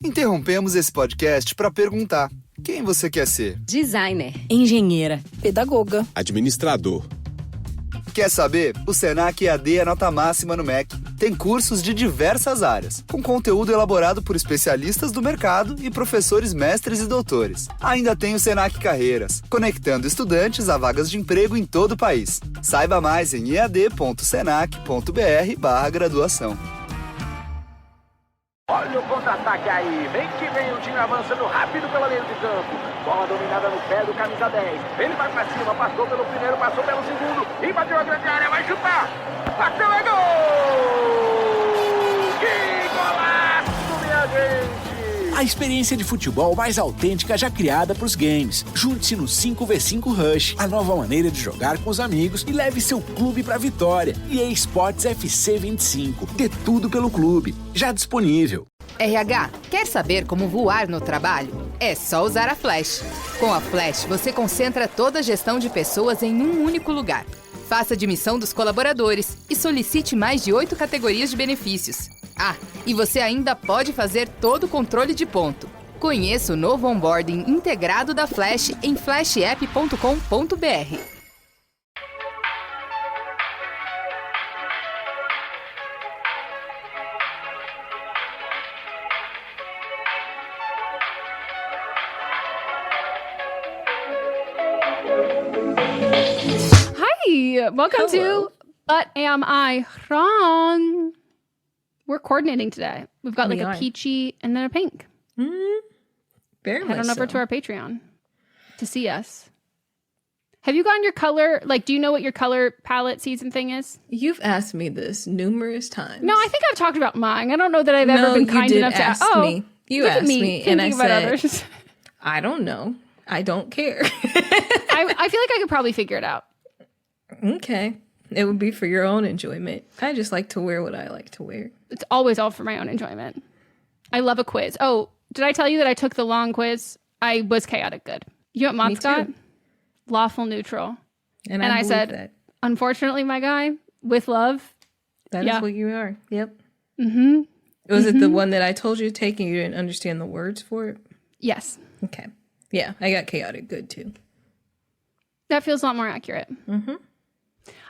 Interrompemos esse podcast para perguntar: quem você quer ser? Designer, engenheira, pedagoga, administrador. Quer saber? O Senac EAD é nota máxima no MEC. Tem cursos de diversas áreas, com conteúdo elaborado por especialistas do mercado e professores mestres e doutores. Ainda tem o Senac Carreiras, conectando estudantes a vagas de emprego em todo o país. Saiba mais em ead.senac.br/graduação. Olha o contra-ataque aí, vem que vem o time avançando rápido pelo meio de campo. Bola dominada no pé do camisa 10. Ele vai pra cima, passou pelo primeiro, passou pelo segundo. Invadiu a grande área, vai chutar. Bateu, é gol! Que golaço, minha gente! A experiência de futebol mais autêntica já criada para os games. Junte-se no 5x5 Rush, a nova maneira de jogar com os amigos e leve seu clube para a vitória. EA Sports FC 25. Dê tudo pelo clube. Já disponível. RH, quer saber como voar no trabalho? É só usar a Flash. Com a Flash, você concentra toda a gestão de pessoas em um único lugar. Faça a admissão dos colaboradores e solicite mais de 8 categorias de benefícios. Ah, e você ainda pode fazer todo o controle de ponto. Conheça o novo onboarding integrado da Flash em flashapp.com.br. Hi, welcome to But Am I Wrong? We're coordinating today. We've got like a peachy and then a pink. Very Head on much over so. to our Patreon to see us. Have you gotten your color? Like, do you know what your color palette season thing is? You've asked me this numerous times. No, I think I've talked about mine. I don't know that I've ever been kind enough to ask me. You asked me, and I said, others. I don't know. I don't care. I feel like I could probably figure it out. Okay. It would be for your own enjoyment. I just like to wear what I like to wear. It's always all for my own enjoyment. I love a quiz. Oh, did I tell you that I took the long quiz? I was chaotic good. You know what Mott got? Lawful neutral. And I said, that. Unfortunately, my guy, with love. That is what you are. Yep. Mm-hmm. Was it the one that I told you to take and you didn't understand the words for it? Yes. Okay. Yeah, I got chaotic good too. That feels a lot more accurate. Mm-hmm.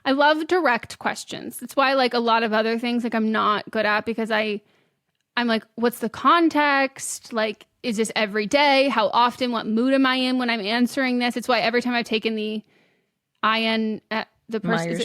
I love direct questions. That's why, like, a lot of other things, like, I'm not good at because I'm like, what's the context? Like, is this every day? How often? What mood am I in when I'm answering this? It's why every time I've taken the IN at the person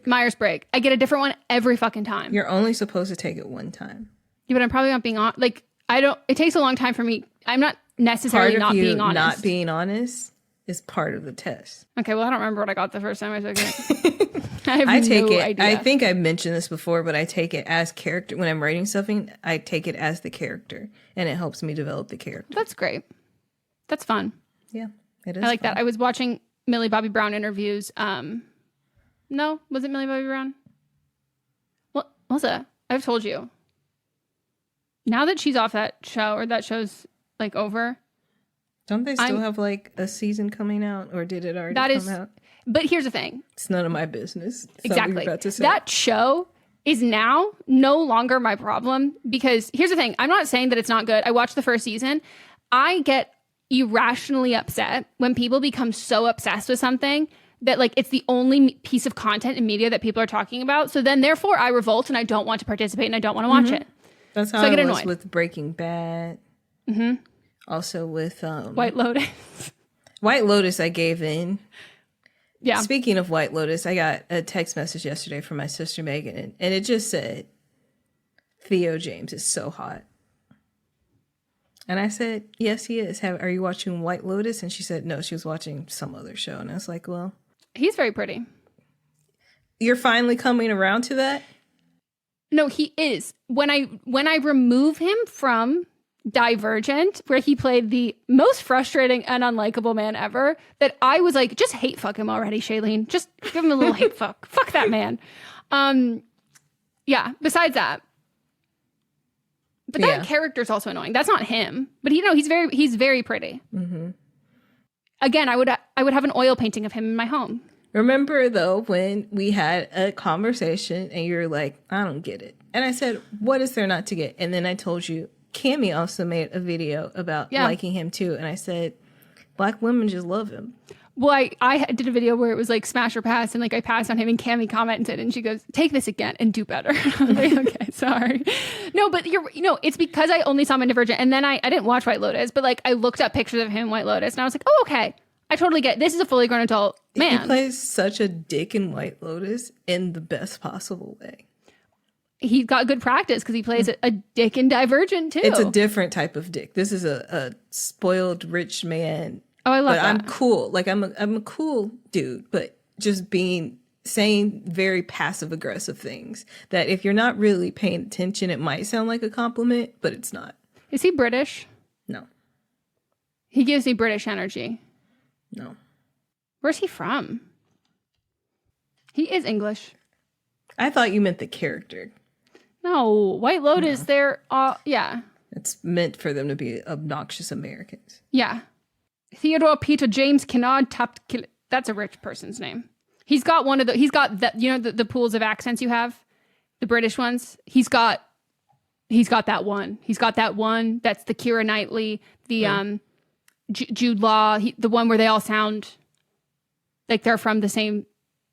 Myers-Briggs, I get a different one every fucking time. You're only supposed to take it one time. Yeah, but I'm probably not being on. Like, it takes a long time for me. I'm not necessarily not being honest. Not being honest is part of the test. Okay, well, I don't remember what I got the first time I took it. I take no it. idea. I think I mentioned this before, but I take it as character when I'm writing something. I take it as the character, and it helps me develop the character. That's great. That's fun. Yeah, it is. I like fun. that. I was watching Millie Bobby Brown interviews. No, was it Millie Bobby Brown? Well, Melissa, I've told you. Now that she's off that show, or that show's like over. Don't they still have like a season coming out, or did it already come out? But here's the thing. It's none of my business. Exactly. That show is now no longer my problem because here's the thing. I'm not saying that it's not good. I watched the first season. I get irrationally upset when people become so obsessed with something that like it's the only piece of content and media that people are talking about. So then therefore I revolt and I don't want to participate and I don't want to watch it. That's how I get was with Breaking Bad. Mm-hmm. Also with White Lotus. White Lotus I gave in. Yeah. Speaking of White Lotus, I got a text message yesterday from my sister Meyden, and it just said, Theo James is so hot. And I said, yes, he is. Are you watching White Lotus? And she said, no, she was watching some other show. And I was like, well. He's very pretty. You're finally coming around to that? No, he is. When I remove him from Divergent, where he played the most frustrating and unlikable man ever, that I was like, just hate fuck him already, Shailene. Just give him a little hate fuck. Fuck that man. Yeah, besides that. But that character's also annoying. That's not him. But he's very pretty. Mm-hmm. Again, I would have an oil painting of him in my home. Remember, though, when we had a conversation and you're like, I don't get it. And I said, what is there not to get? And then I told you, Cammie also made a video about liking him too, and I said, Black women just love him. Well, I did a video where it was like smash or pass, and like I passed on him, and Cammie commented, and she goes, "Take this again and do better." I was like, okay, sorry. No, but it's because I only saw him in Divergent, and then I didn't watch White Lotus, but like I looked up pictures of him in White Lotus, and I was like, oh, okay, I totally get it. This is a fully grown adult man. He plays such a dick in White Lotus in the best possible way. He got good practice because he plays a dick in Divergent too. It's a different type of dick. This is a spoiled rich man. Oh, I love that. I'm cool. Like I'm a cool dude, but just saying very passive aggressive things that if you're not really paying attention, it might sound like a compliment, but it's not. Is he British? No. He gives me British energy. No. Where's he from? He is English. I thought you meant the character. No, White Lotus, they're all, yeah. It's meant for them to be obnoxious Americans. Yeah. Theodore Peter James Kennard that's a rich person's name. He's got the pools of accents you have, the British ones. He's got that one. He's got that one. That's the Keira Knightley, the Jude Law, the one where they all sound like they're from the same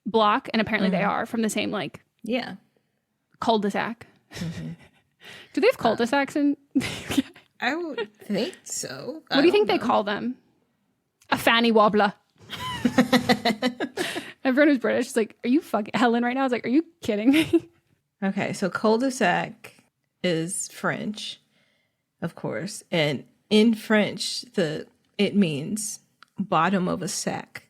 block, and apparently they are from the same cul-de-sac. Mm-hmm. Do they have cul-de-sacs in? I would think so. What do you think they call them? A fanny wobbler. Everyone who's British is like, are you fucking Helen right now? I was like, are you kidding me? Okay, so cul-de-sac is French, of course, and in French, it means bottom of a sack.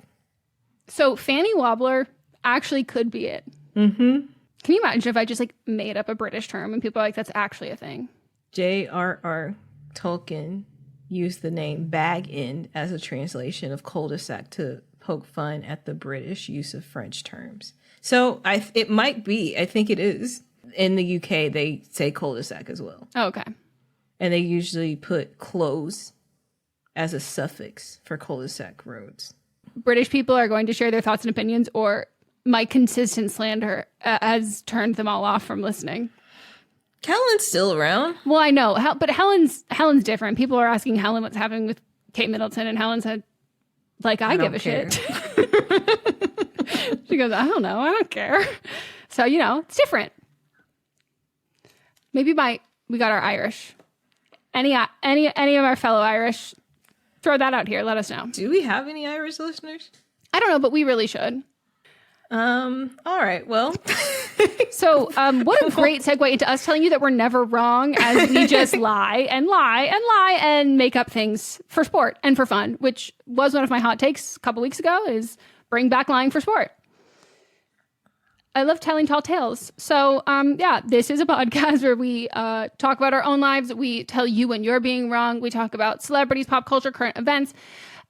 So fanny wobbler actually could be it. Mm-hmm. Can you imagine if I just like made up a British term and people are like, that's actually a thing? J.R.R. Tolkien used the name bag end as a translation of cul-de-sac to poke fun at the British use of French terms. So it might be, I think it is. In the UK, they say cul-de-sac as well. Oh, okay. And they usually put close as a suffix for cul-de-sac roads. British people are going to share their thoughts and opinions, or my consistent slander has turned them all off from listening. Helen's still around. Well, I know, but Helen's different. People are asking Helen what's happening with Kate Middleton, and Helen said, like, I give a shit. She goes, I don't know. I don't care. So, it's different. Maybe we got our Irish. Any of our fellow Irish, throw that out here. Let us know. Do we have any Irish listeners? I don't know, but we really should. All right, well. So what a great segue into us telling you that we're never wrong, as we just lie and make up things for sport and for fun, which was one of my hot takes a couple weeks ago, is bring back lying for sport. I love telling tall tales. So this is a podcast where we talk about our own lives. We tell you when you're being wrong. We talk about celebrities, pop culture, current events,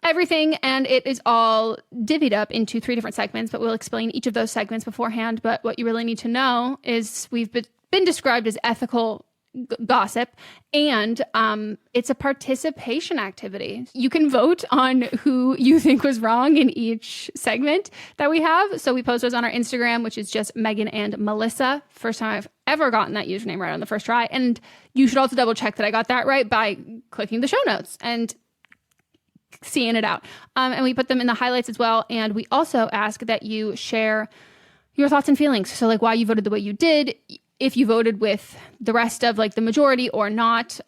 everything, and it is all divvied up into 3 different segments, but we'll explain each of those segments beforehand. But what you really need to know is we've been described as ethical gossip, and it's a participation activity. You can vote on who you think was wrong in each segment that we have. So we post those on our Instagram, which is just Meyden and Melisa. First time I've ever gotten that username right on the first try. And you should also double check that I got that right by clicking the show notes and seeing it out. And we put them in the highlights as well. And we also ask that you share your thoughts and feelings. So like why you voted the way you did, if you voted with the rest of like the majority or not.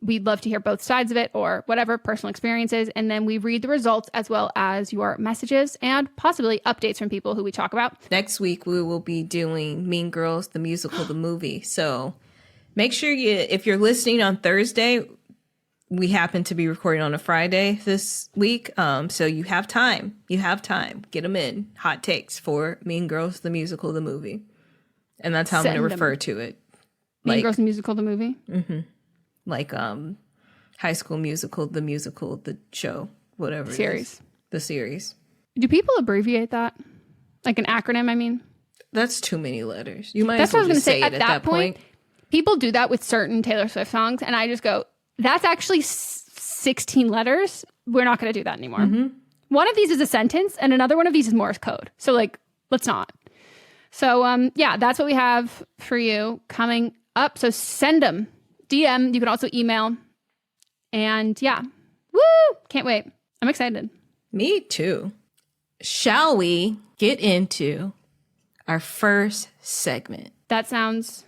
We'd love to hear both sides of it, or whatever personal experiences. And then we read the results as well as your messages and possibly updates from people who we talk about. Next week, we will be doing Mean Girls, the musical, the movie. So make sure if you're listening on Thursday, we happen to be recording on a Friday this week. So you have time. Get them in. Hot takes for Mean Girls, the musical, the movie. And that's how I'm going to refer to it. Mean Girls, the musical, the movie? Mm-hmm. Like High School Musical, the show, whatever series. It is. The series. Do people abbreviate that? Like an acronym, I mean? That's too many letters. You might That's as well what I was just going to say say. it At that point, people do that with certain Taylor Swift songs, and I just go, that's actually 16 letters. We're not going to do that anymore. Mm-hmm. One of these is a sentence, and another one of these is Morse code. So, like, let's not. So, that's what we have for you coming up. So send them DM. You can also email. And yeah. Woo! Can't wait. I'm excited. Me too. Shall we get into our first segment? That sounds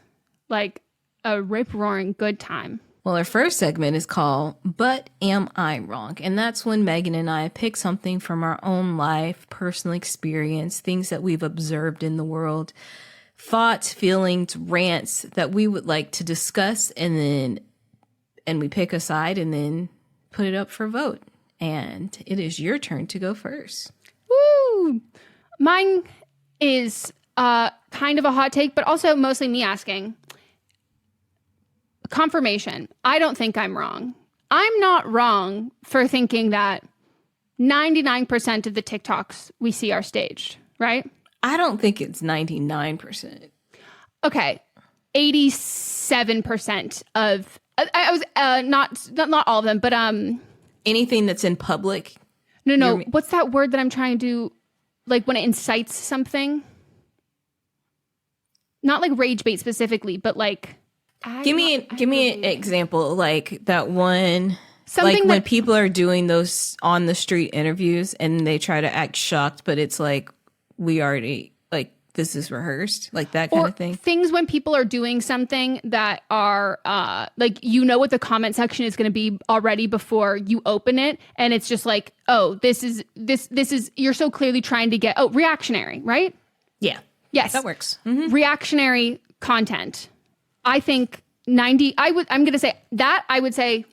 like a rip-roaring good time. Well, our first segment is called But Am I Wrong? And that's when Megan and I pick something from our own life, personal experience, things that we've observed in the world, thoughts, feelings, rants that we would like to discuss, and we pick a side and then put it up for vote. And it is your turn to go first. Woo! Mine is kind of a hot take, but also mostly me asking. Confirmation. I don't think I'm wrong. I'm not wrong for thinking that 99% of the TikToks we see are staged, right? I don't think it's 99%. Okay. 87% of I was not all of them, but Anything that's in public. no. What's that word that I'm trying to do? Like when it incites something? Not like rage bait specifically, but like Give me an example, like that one, something like when that people are doing those on the street interviews and they try to act shocked, but it's like we already, like, this is rehearsed, like that kind of thing. Things when people are doing something that are like, you know what the comment section is going to be already before you open it, and it's just like, oh, this is you're so clearly trying to get reactionary, right? Yeah. Yes, That works. Mm-hmm. Reactionary content. I think I would say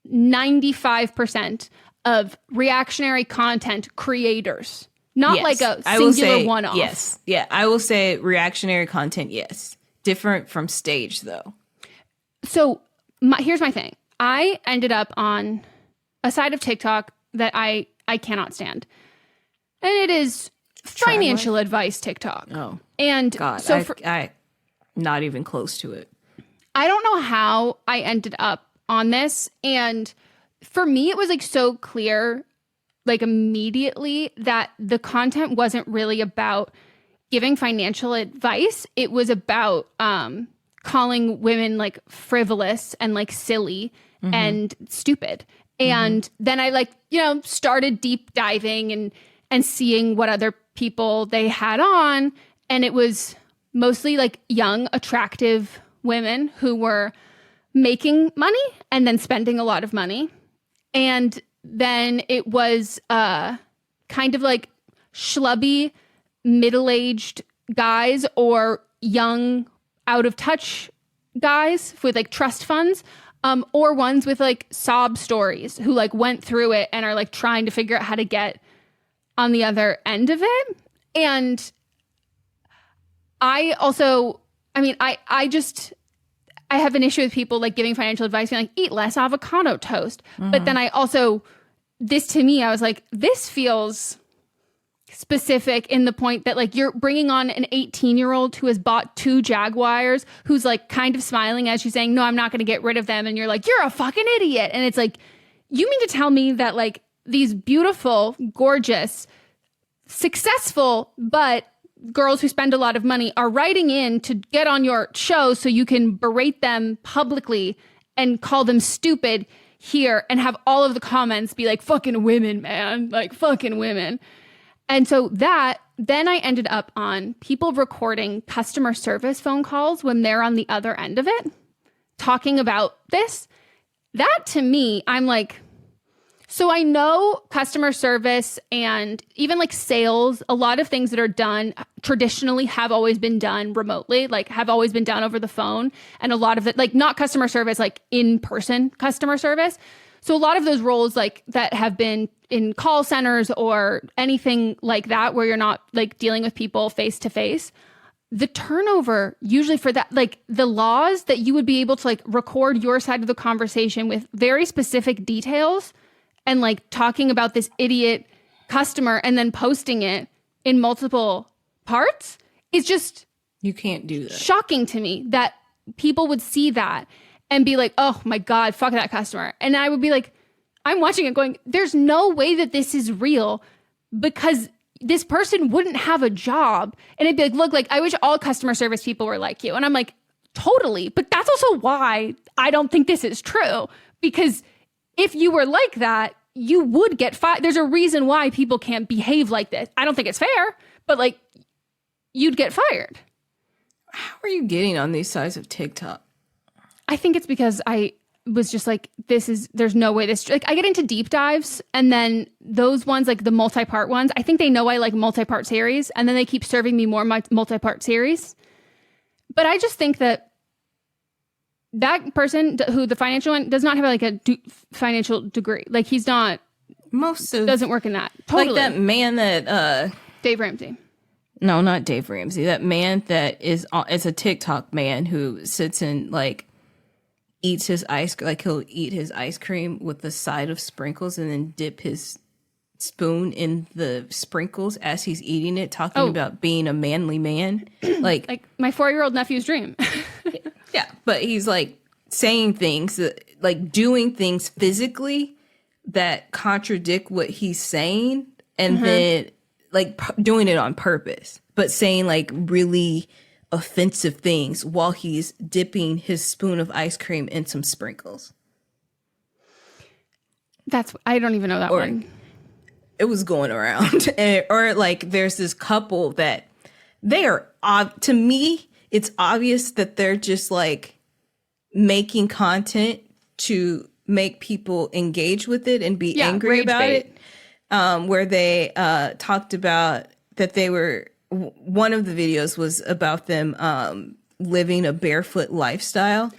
95% of reactionary content creators, not Yes. like a I will singular say, one-off. Yes. Yeah. I will say reactionary content. Yes. Different from stage though. So here's my thing. I ended up on a side of TikTok that I cannot stand. And it is financial advice TikTok. Oh. And God. so I not even close to it. I don't know how I ended up on this. And for me, it was like so clear, like immediately, that the content wasn't really about giving financial advice. It was about calling women like frivolous and like silly and stupid. And then I started deep diving and seeing what other people they had on. And it was mostly like young, attractive women who were making money and then spending a lot of money. And then it was kind of like schlubby, middle-aged guys or young, out-of-touch guys with like trust funds, or ones with like sob stories who like went through it and are like trying to figure out how to get on the other end of it. And I also, I have an issue with people like giving financial advice, being like, eat less avocado toast. But then I also, to me, I was like, this feels specific in the point that like you're bringing on an 18-year-old who has bought 2 Jaguars, who's like kind of smiling as she's saying, no, I'm not going to get rid of them. And you're like, you're a fucking idiot. And it's like, you mean to tell me that like these beautiful, gorgeous, successful, but girls who spend a lot of money are writing in to get on your show so you can berate them publicly and call them stupid here and have all of the comments be like, fucking women, man, like fucking women. And so then I ended up on people recording customer service phone calls when they're on the other end of it, talking about this. That to me, I'm like, so I know customer service and even like sales, a lot of things that are done traditionally have always been done remotely, like have always been done over the phone. And a lot of it, like not customer service, like in-person customer service. So a lot of those roles like that have been in call centers or anything like that, where you're not like dealing with people face to face. The turnover usually for that, like the laws that you would be able to like record your side of the conversation with very specific details and like talking about this idiot customer and then posting it in multiple parts is just, you can't do that. Shocking to me that people would see that and be like, oh my God, fuck that customer. And I would be like, I'm watching it going, there's no way that this is real, because this person wouldn't have a job. And it'd be like, look, like I wish all customer service people were like you. And I'm like, totally. But that's also why I don't think this is true. Because if you were like that, you would get fired. There's a reason why people can't behave like this. I don't think it's fair, but like, you'd get fired. How are you getting on these sides of TikTok? I think it's because I was just like, there's no way this, like, I get into deep dives, and then those ones, like the multi-part ones, I think they know I like multi-part series, and then they keep serving me more multi-part series. But I just think that person who the financial one does not have like a financial degree. Like, he's not, doesn't work in that. Totally. Like that man that, Dave Ramsey. No, not Dave Ramsey. That man that it's a TikTok man who sits and like eats his he'll eat his ice cream with the side of sprinkles and then dip his spoon in the sprinkles as he's eating it, talking about being a manly man. like my 4-year-old nephew's dream. Yeah, but he's like saying things that, like doing things physically that contradict what he's saying, and then like doing it on purpose, but saying like really offensive things while he's dipping his spoon of ice cream in some sprinkles. I don't even know that one. It was going around. Or like there's this couple that they are, to me, it's obvious that they're just like making content to make people engage with it and be angry about it. Where they talked about that they were, one of the videos was about them living a barefoot lifestyle,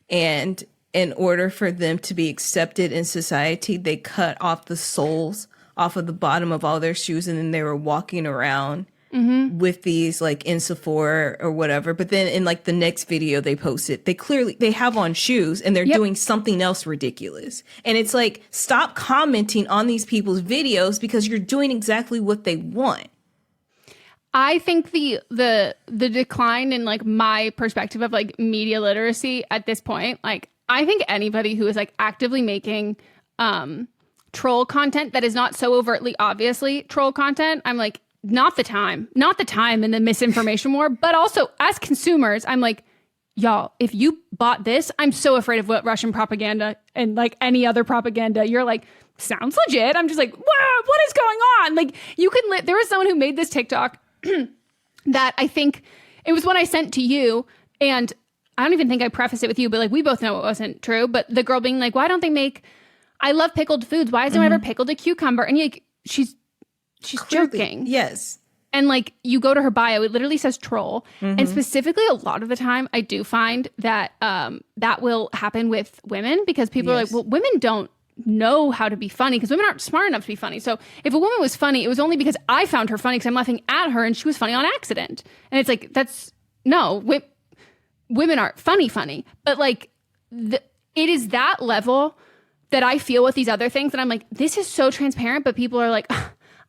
and in order for them to be accepted in society, they cut off the soles off of the bottom of all their shoes, and then they were walking around with these like in Sephora or whatever. But then in like the next video they posted, they have on shoes and they're doing something else ridiculous. And it's like, stop commenting on these people's videos because you're doing exactly what they want. I think the decline in like my perspective of like media literacy at this point, like I think anybody who is like actively making troll content that is not so overtly obviously troll content, I'm like, not the time in the misinformation war. But also as consumers, I'm like, y'all, if you bought this, I'm so afraid of what Russian propaganda and like any other propaganda. You're like, sounds legit. I'm just like, wow, what is going on? Like, you can there was someone who made this TikTok that I think it was one I sent to you, and I don't even think I prefaced it with you, but like we both know it wasn't true. But the girl being like, why don't they make, I love pickled foods, why hasn't ever pickled a cucumber? And like, she's clearly joking. Yes. And like, you go to her bio, it literally says troll. And specifically, a lot of the time, I do find that that will happen with women, because people are like, well, women don't know how to be funny because women aren't smart enough to be funny. So if a woman was funny, it was only because I found her funny because I'm laughing at her and she was funny on accident. And it's like, women aren't funny. But like, it is that level that I feel with these other things that I'm like, this is so transparent, but people are like,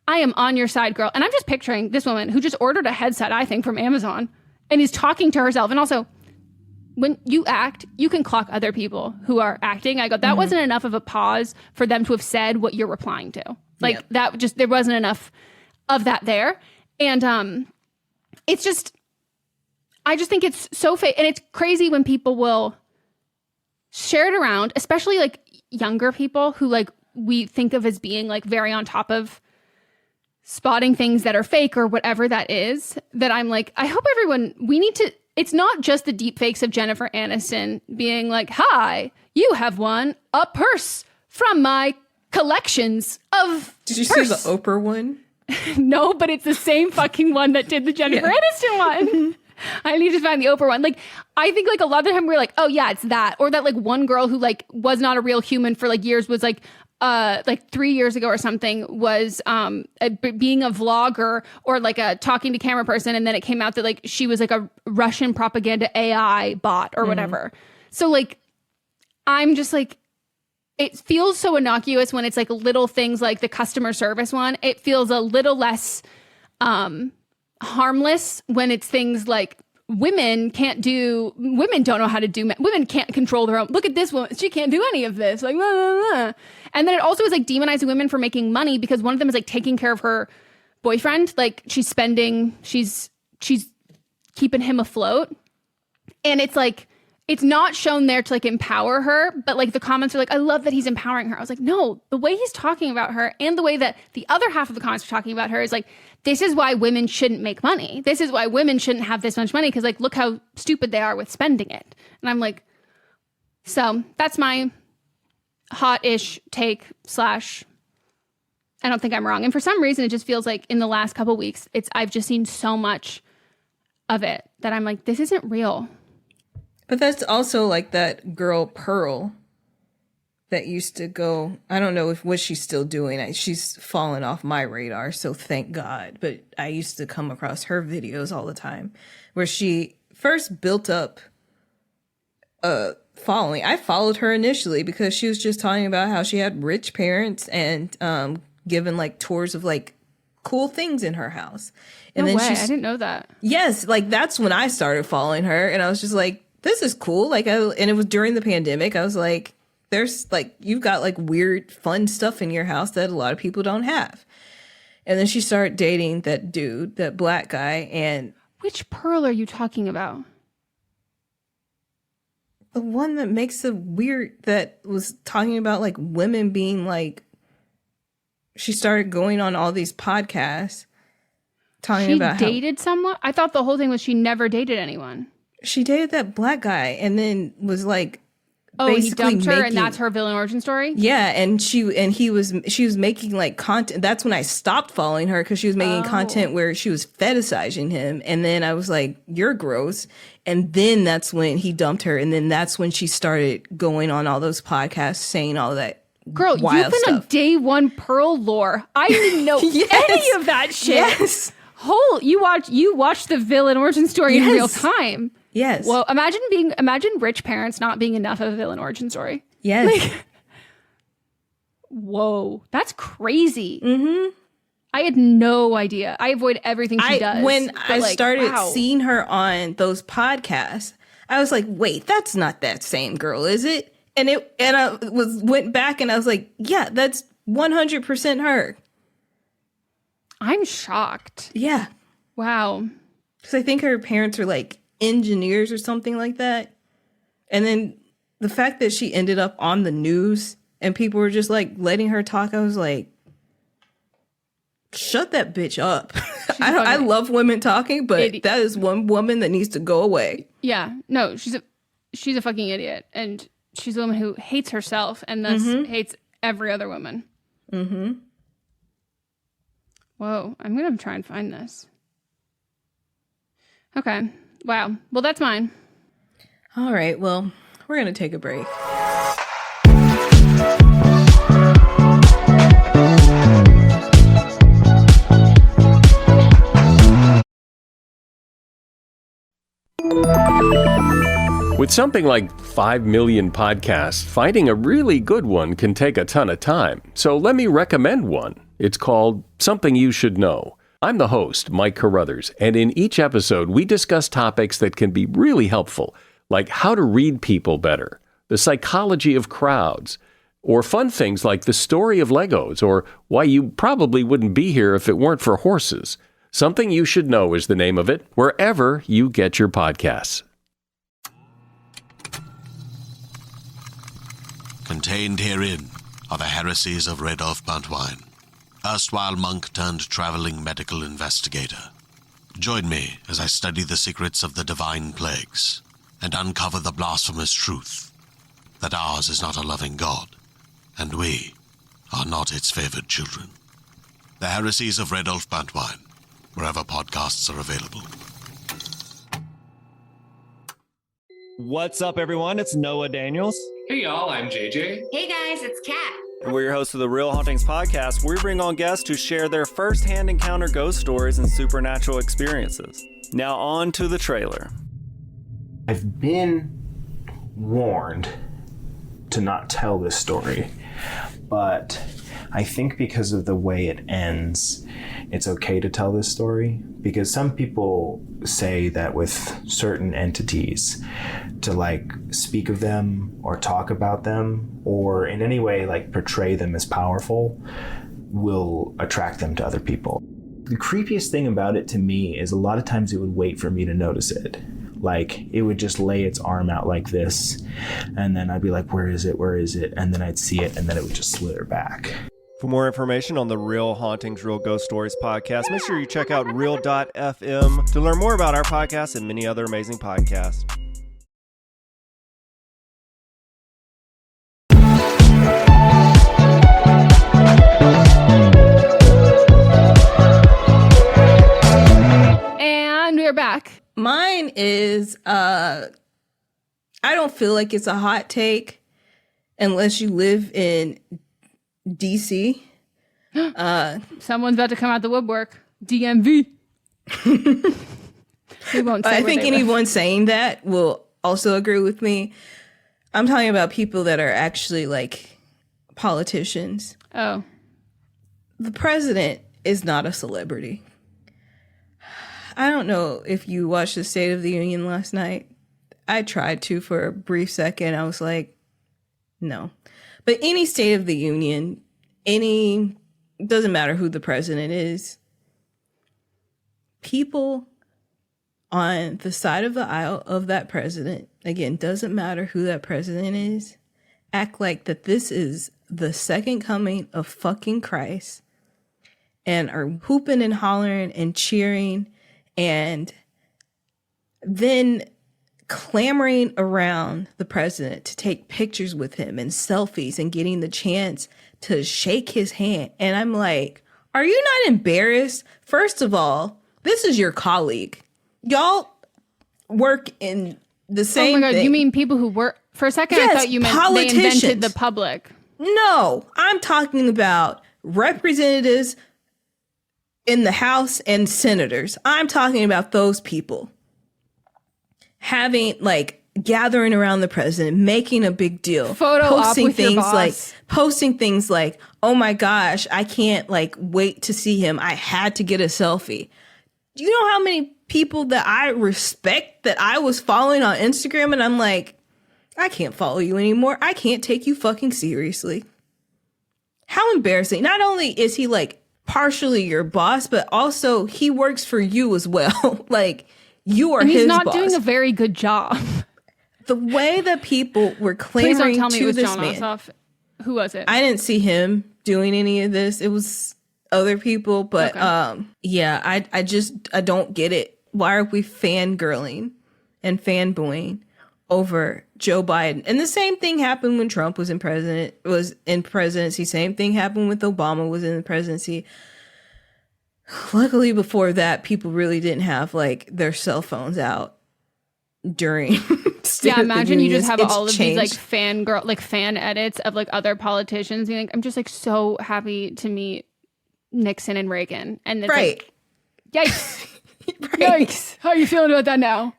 I am on your side, girl. And I'm just picturing this woman who just ordered a headset, I think, from Amazon and is talking to herself. And also, when you act, you can clock other people who are acting. I go, that wasn't enough of a pause for them to have said what you're replying to. Like that just, there wasn't enough of that there. And it's just, I just think it's so fake. And it's crazy when people will share it around, especially like younger people who like we think of as being like very on top of spotting things that are fake or whatever that is, that I'm like, I hope everyone, we need to, it's not just the deep fakes of Jennifer Aniston being like, hi, you have won a purse from my collections of Did you purse. see the Oprah one? No, but it's the same fucking one that did the Jennifer Aniston one. I need to find the Oprah one. Like, I think like a lot of the time we're like, oh yeah, it's that. Or that like one girl who like was not a real human for like years was like 3 years ago or something was being a vlogger or like a talking to camera person, and then it came out that like she was like a Russian propaganda AI bot or whatever. So like, I'm just like, it feels so innocuous when it's like little things like the customer service one. It feels a little less harmless when it's things like women don't know how to do, women can't control their own, look at this woman, she can't do any of this, like, blah, blah, blah. And then it also is like demonizing women for making money because one of them is like taking care of her boyfriend, like she's keeping him afloat. And it's like, it's not shown there to like empower her, but like the comments are like, I love that he's empowering her. I was like, no, the way he's talking about her and the way that the other half of the comments are talking about her is like, this is why women shouldn't make money. This is why women shouldn't have this much money because like, look how stupid they are with spending it. And I'm like, so that's my hot-ish take / I don't think I'm wrong. And for some reason, it just feels like in the last couple weeks, I've just seen so much of it that I'm like, this isn't real. But that's also like that girl Pearl that used to go, I don't know what she's still doing. She's fallen off my radar, so thank God. But I used to come across her videos all the time where she first built up a following. I followed her initially because she was just talking about how she had rich parents and given like tours of like cool things in her house. And no then way. I didn't know that. Yes, like that's when I started following her and I was just like, this is cool. Like, and it was during the pandemic. I was like, there's like, you've got like weird, fun stuff in your house that a lot of people don't have. And then she started dating that dude, that black guy. And which Pearl are you talking about? the one that makes it weird, that was talking about like women being like, she started going on all these podcasts talking about she dated someone. I thought the whole thing was she never dated anyone. She dated that black guy and then was like, oh, he dumped her, and that's her villain origin story. Yeah, and she was making like content. That's when I stopped following her because she was making content where she was fetishizing him, and then I was like, "You're gross." And then that's when he dumped her, and then that's when she started going on all those podcasts saying all that. Girl, you've been on day one Pearl lore. I didn't know any of that shit. Yes. You watched the villain origin story in real time. Yes. Well, imagine rich parents not being enough of a villain origin story. Yes. Like, whoa, that's crazy. Mm-hmm. I had no idea. I avoid everything she does. When I started seeing her on those podcasts, I was like, wait, that's not that same girl, is it? And I went back and I was like, yeah, that's 100% her. I'm shocked. Yeah. Wow. Because I think her parents are like engineers or something like that. And then the fact that she ended up on the news and people were just like letting her talk, I was like, shut that bitch up. I love women talking, but that is one woman that needs to go away. Yeah. No, she's a fucking idiot. And she's a woman who hates herself and thus hates every other woman. Mm-hmm. Whoa, I'm going to try and find this. Okay. Wow. Well, that's mine. All right. Well, we're going to take a break. With something like 5 million podcasts, finding a really good one can take a ton of time. So let me recommend one. It's called Something You Should Know. I'm the host, Mike Carruthers, and in each episode, we discuss topics that can be really helpful, like how to read people better, the psychology of crowds, or fun things like the story of Legos, or why you probably wouldn't be here if it weren't for horses. Something You Should Know is the name of it, wherever you get your podcasts. Contained herein are the heresies of Radolf Buntwine, erstwhile monk turned traveling medical investigator. Join me as I study the secrets of the divine plagues and uncover the blasphemous truth that ours is not a loving God, and we are not its favored children. The heresies of Radolf Buntwine, wherever podcasts are available. What's up, everyone? It's Noah Daniels. Hey, y'all, I'm JJ. Hey, guys, it's Kat. And we're your hosts of the Real Hauntings podcast, where we bring on guests who share their first-hand encounter ghost stories and supernatural experiences. Now on to the trailer. I've been warned to not tell this story, but I think because of the way it ends, it's okay to tell this story, because some people say that with certain entities, to like speak of them or talk about them or in any way like portray them as powerful will attract them to other people. The creepiest thing about it to me is a lot of times it would wait for me to notice it. Like, it would just lay its arm out like this, and then I'd be like, where is it? Where is it? And then I'd see it, and then it would just slither back. For more information on the Real Hauntings, Real Ghost Stories podcast, make sure you check out real.fm to learn more about our podcast and many other amazing podcasts. And we're back. Mine is, I don't feel like it's a hot take unless you live in DC. Someone's about to come out the woodwork. DMV. We won't say I where think they anyone live. saying that will also agree with me. I'm talking about people that are actually like politicians. Oh. The president is not a celebrity. I don't know if you watched the State of the Union last night. I tried to for a brief second. I was like, no. But any State of the Union, doesn't matter who the president is, people on the side of the aisle of that president, again, doesn't matter who that president is, act like that this is the second coming of fucking Christ and are hooping and hollering and cheering and then clamoring around the president to take pictures with him and selfies and getting the chance to shake his hand. And I'm like, are you not embarrassed? First of all, this is your colleague. Y'all work in the same Oh my God, thing. you mean people who work? For a second, Yes, I thought you meant they politicians. invented the public. No, I'm talking about representatives in the House and senators. I'm talking about those people having gathering around the president, making a big deal, Photo op with your boss. posting things like, oh my gosh, I can't wait to see him. I had to get a selfie. Do you know how many people that I respect that I was following on Instagram and I'm like, I can't follow you anymore. I can't take you fucking seriously. How embarrassing. Not only is he partially your boss, but also he works for you as well. You are And he's his not boss. doing a very good job. The way that people were Please don't clamoring tell me it to was this John man. Ossoff. Who was it? I didn't see him doing any of this. It was other people, but yeah, I don't get it. Why are we fangirling and fanboying over Joe Biden? And the same thing happened when Trump was in presidency. Same thing happened with Obama was in the presidency. Luckily, before that, people really didn't have their cell phones out during. Yeah, imagine you just have It's all of changed. these fan edits of other politicians. You think I'm just so happy to meet Nixon and Reagan, and it's Right. Yikes, Right. yikes. How are you feeling about that now?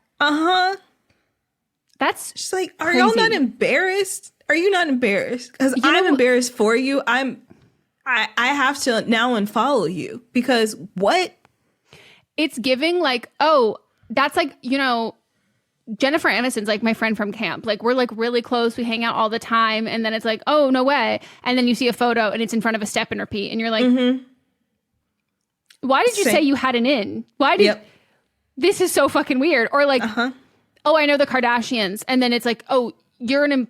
That's just are y'all not embarrassed? Are you not embarrassed? Because I'm embarrassed for you. I have to now unfollow you because what? It's giving that's Jennifer Aniston's my friend from camp. We're really close. We hang out all the time. And then it's oh, no way. And then you see a photo and it's in front of a step and repeat. And you're like, why did you say you had an in? Why did this is so fucking weird? Or oh, I know the Kardashians. And then it's oh, you're an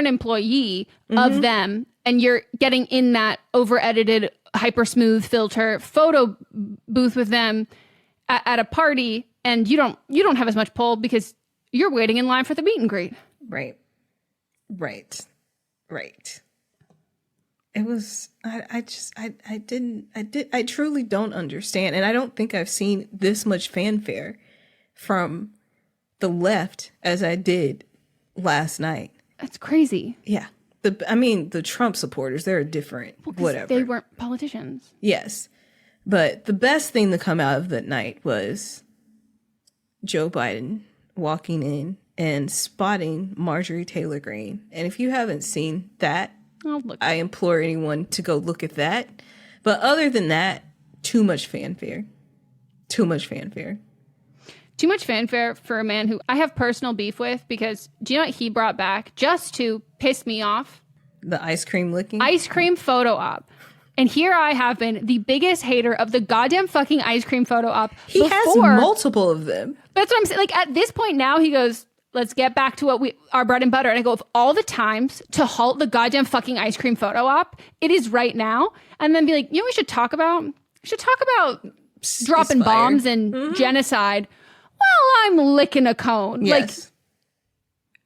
employee of them. And you're getting in that over edited, hyper smooth filter photo booth with them at a party. And you don't have as much pull because you're waiting in line for the meet and greet. Right. It was, I truly don't understand. And I don't think I've seen this much fanfare from the left as I did last night. That's crazy. Yeah. The Trump supporters, they're different, whatever. They weren't politicians. Yes. But the best thing to come out of that night was Joe Biden walking in and spotting Marjorie Taylor Greene. And if you haven't seen that, I implore anyone to go look at that. But other than that, too much fanfare. Too much fanfare. Too much fanfare for a man who I have personal beef with because do you know what he brought back just to piss me off? The ice cream licking? Ice cream photo op. And here I have been the biggest hater of the goddamn fucking ice cream photo op. He has multiple of them. That's what I'm saying. Like, at this point now, he goes, let's get back to what our bread and butter. And I go, of all the times to halt the goddamn fucking ice cream photo op, it is right now. And then be like, you know what we should talk about? We should talk about dropping bombs and genocide while I'm licking a cone. Yes. Like,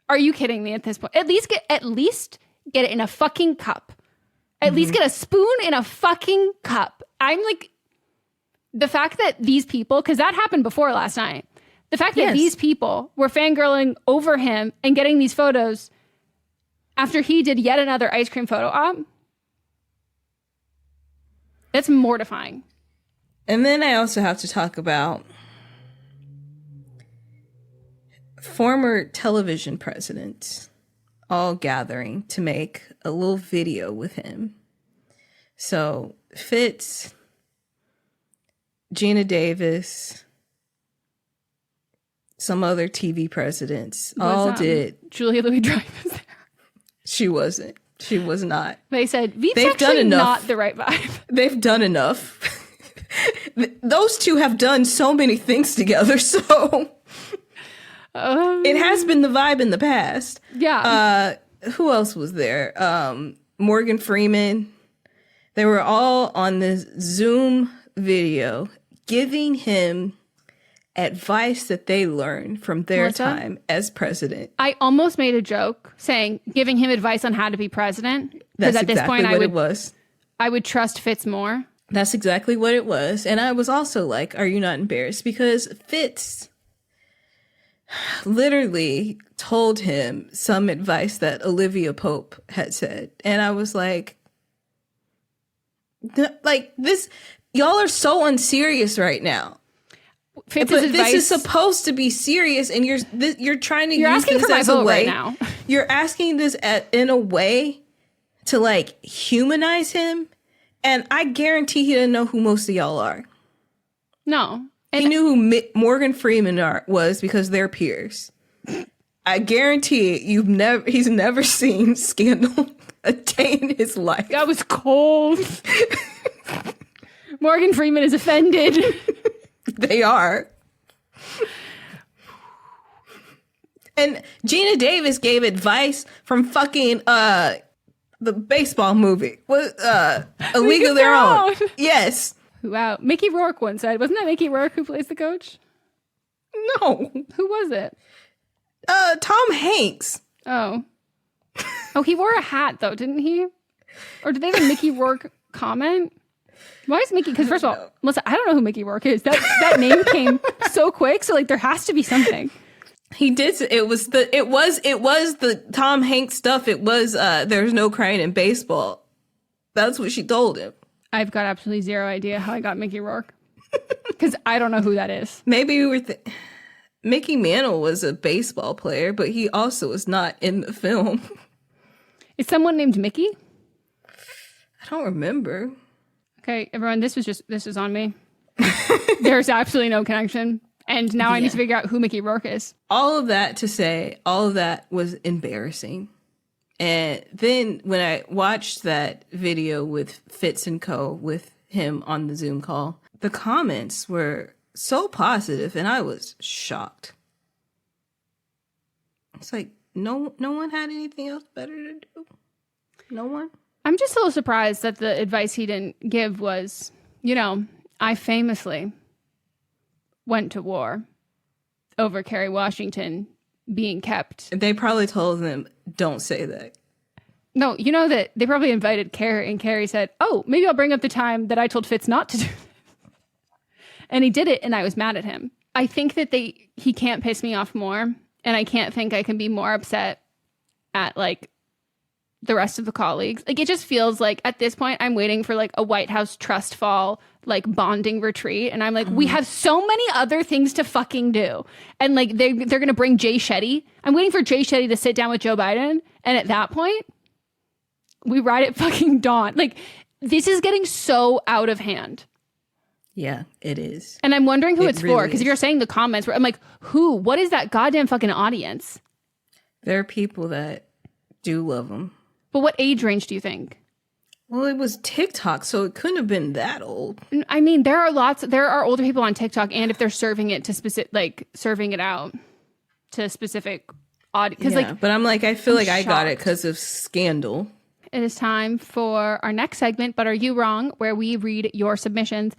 are you kidding me at this point? At least get it in a fucking cup. At least get a spoon in a fucking cup. I'm like, the fact that these people, because that happened before last night, the fact that these people were fangirling over him and getting these photos after he did yet another ice cream photo op, that's mortifying. And then I also have to talk about former television presidents all gathering to make a little video with him. So Fitz, Gina Davis, some other TV presidents all did. Julia Louis-Dreyfus there? She wasn't. She was not. They said, Veep's actually not the right vibe. They've done enough. Those two have done so many things together, so it has been the vibe in the past. Yeah. Who else was there? Morgan Freeman. They were all on this Zoom video giving him advice that they learned from their time as president. I almost made a joke saying, giving him advice on how to be president. That's at this exactly point, what it was. I would trust Fitz more. That's exactly what it was. And I was also like, are you not embarrassed? Because Fitz literally told him some advice that Olivia Pope had said. And I was like this, y'all are so unserious right now. Fitz's but advice, this is supposed to be serious, and you're trying to use asking this for my as a vote way. right now. You're asking this in a way to like humanize him, and I guarantee he didn't know who most of y'all are. No, he knew who Morgan Freeman was because they're peers. I guarantee he's never seen Scandal a day in his life. That was cold. Morgan Freeman is offended. They are. And Gina Davis gave advice from fucking the baseball movie. What A League of Their Own. Yes. Wow. Mickey Rourke once said, wasn't that Mickey Rourke who plays the coach? No. Who was it? Tom Hanks. Oh, he wore a hat though, didn't he? Or did they have a Mickey Rourke comment? Why is Mickey? Because first of all, Melissa, I don't know who Mickey Rourke is. That name came so quick. So like, there has to be something. He did. It was the Tom Hanks stuff. It was there's no crying in baseball. That's what she told him. I've got absolutely zero idea how I got Mickey Rourke because I don't know who that is. Maybe we were. Mickey Mantle was a baseball player, but he also was not in the film. Is someone named Mickey? I don't remember. Okay, everyone, this is on me. There's absolutely no connection. And now I need to figure out who Mickey Rourke is. All of that to say, all of that was embarrassing. And then when I watched that video with Fitz and Co. with him on the Zoom call, the comments were so positive, and I was shocked. It's like no one had anything else better to do. No one. I'm just a little surprised that the advice he didn't give was, I famously went to war over Kerry Washington being kept. They probably told them, don't say that. No, you know that they probably invited Kerry, and Kerry said, oh, maybe I'll bring up the time that I told Fitz not to do this. And he did it, and I was mad at him. I think that he can't piss me off more, and I can't think I can be more upset at, like, the rest of the colleagues. Like, it just feels like, at this point, I'm waiting for, like, a White House trust fall, like, bonding retreat, and I'm like, we have so many other things to fucking do. And, like, they're going to bring Jay Shetty. I'm waiting for Jay Shetty to sit down with Joe Biden, and at that point, we ride at fucking dawn. Like, this is getting so out of hand. Yeah, it is. And I'm wondering who it's really for, because if you're saying the comments, I'm like, who? What is that goddamn fucking audience? There are people that do love them. But what age range do you think? Well, it was TikTok, so it couldn't have been that old. I mean, there are older people on TikTok, and if they're serving it to serving it out to specific audience. Yeah, but I'm like, I feel like I got it because of Scandal. It is time for our next segment, But Are You Wrong?, where we read your submissions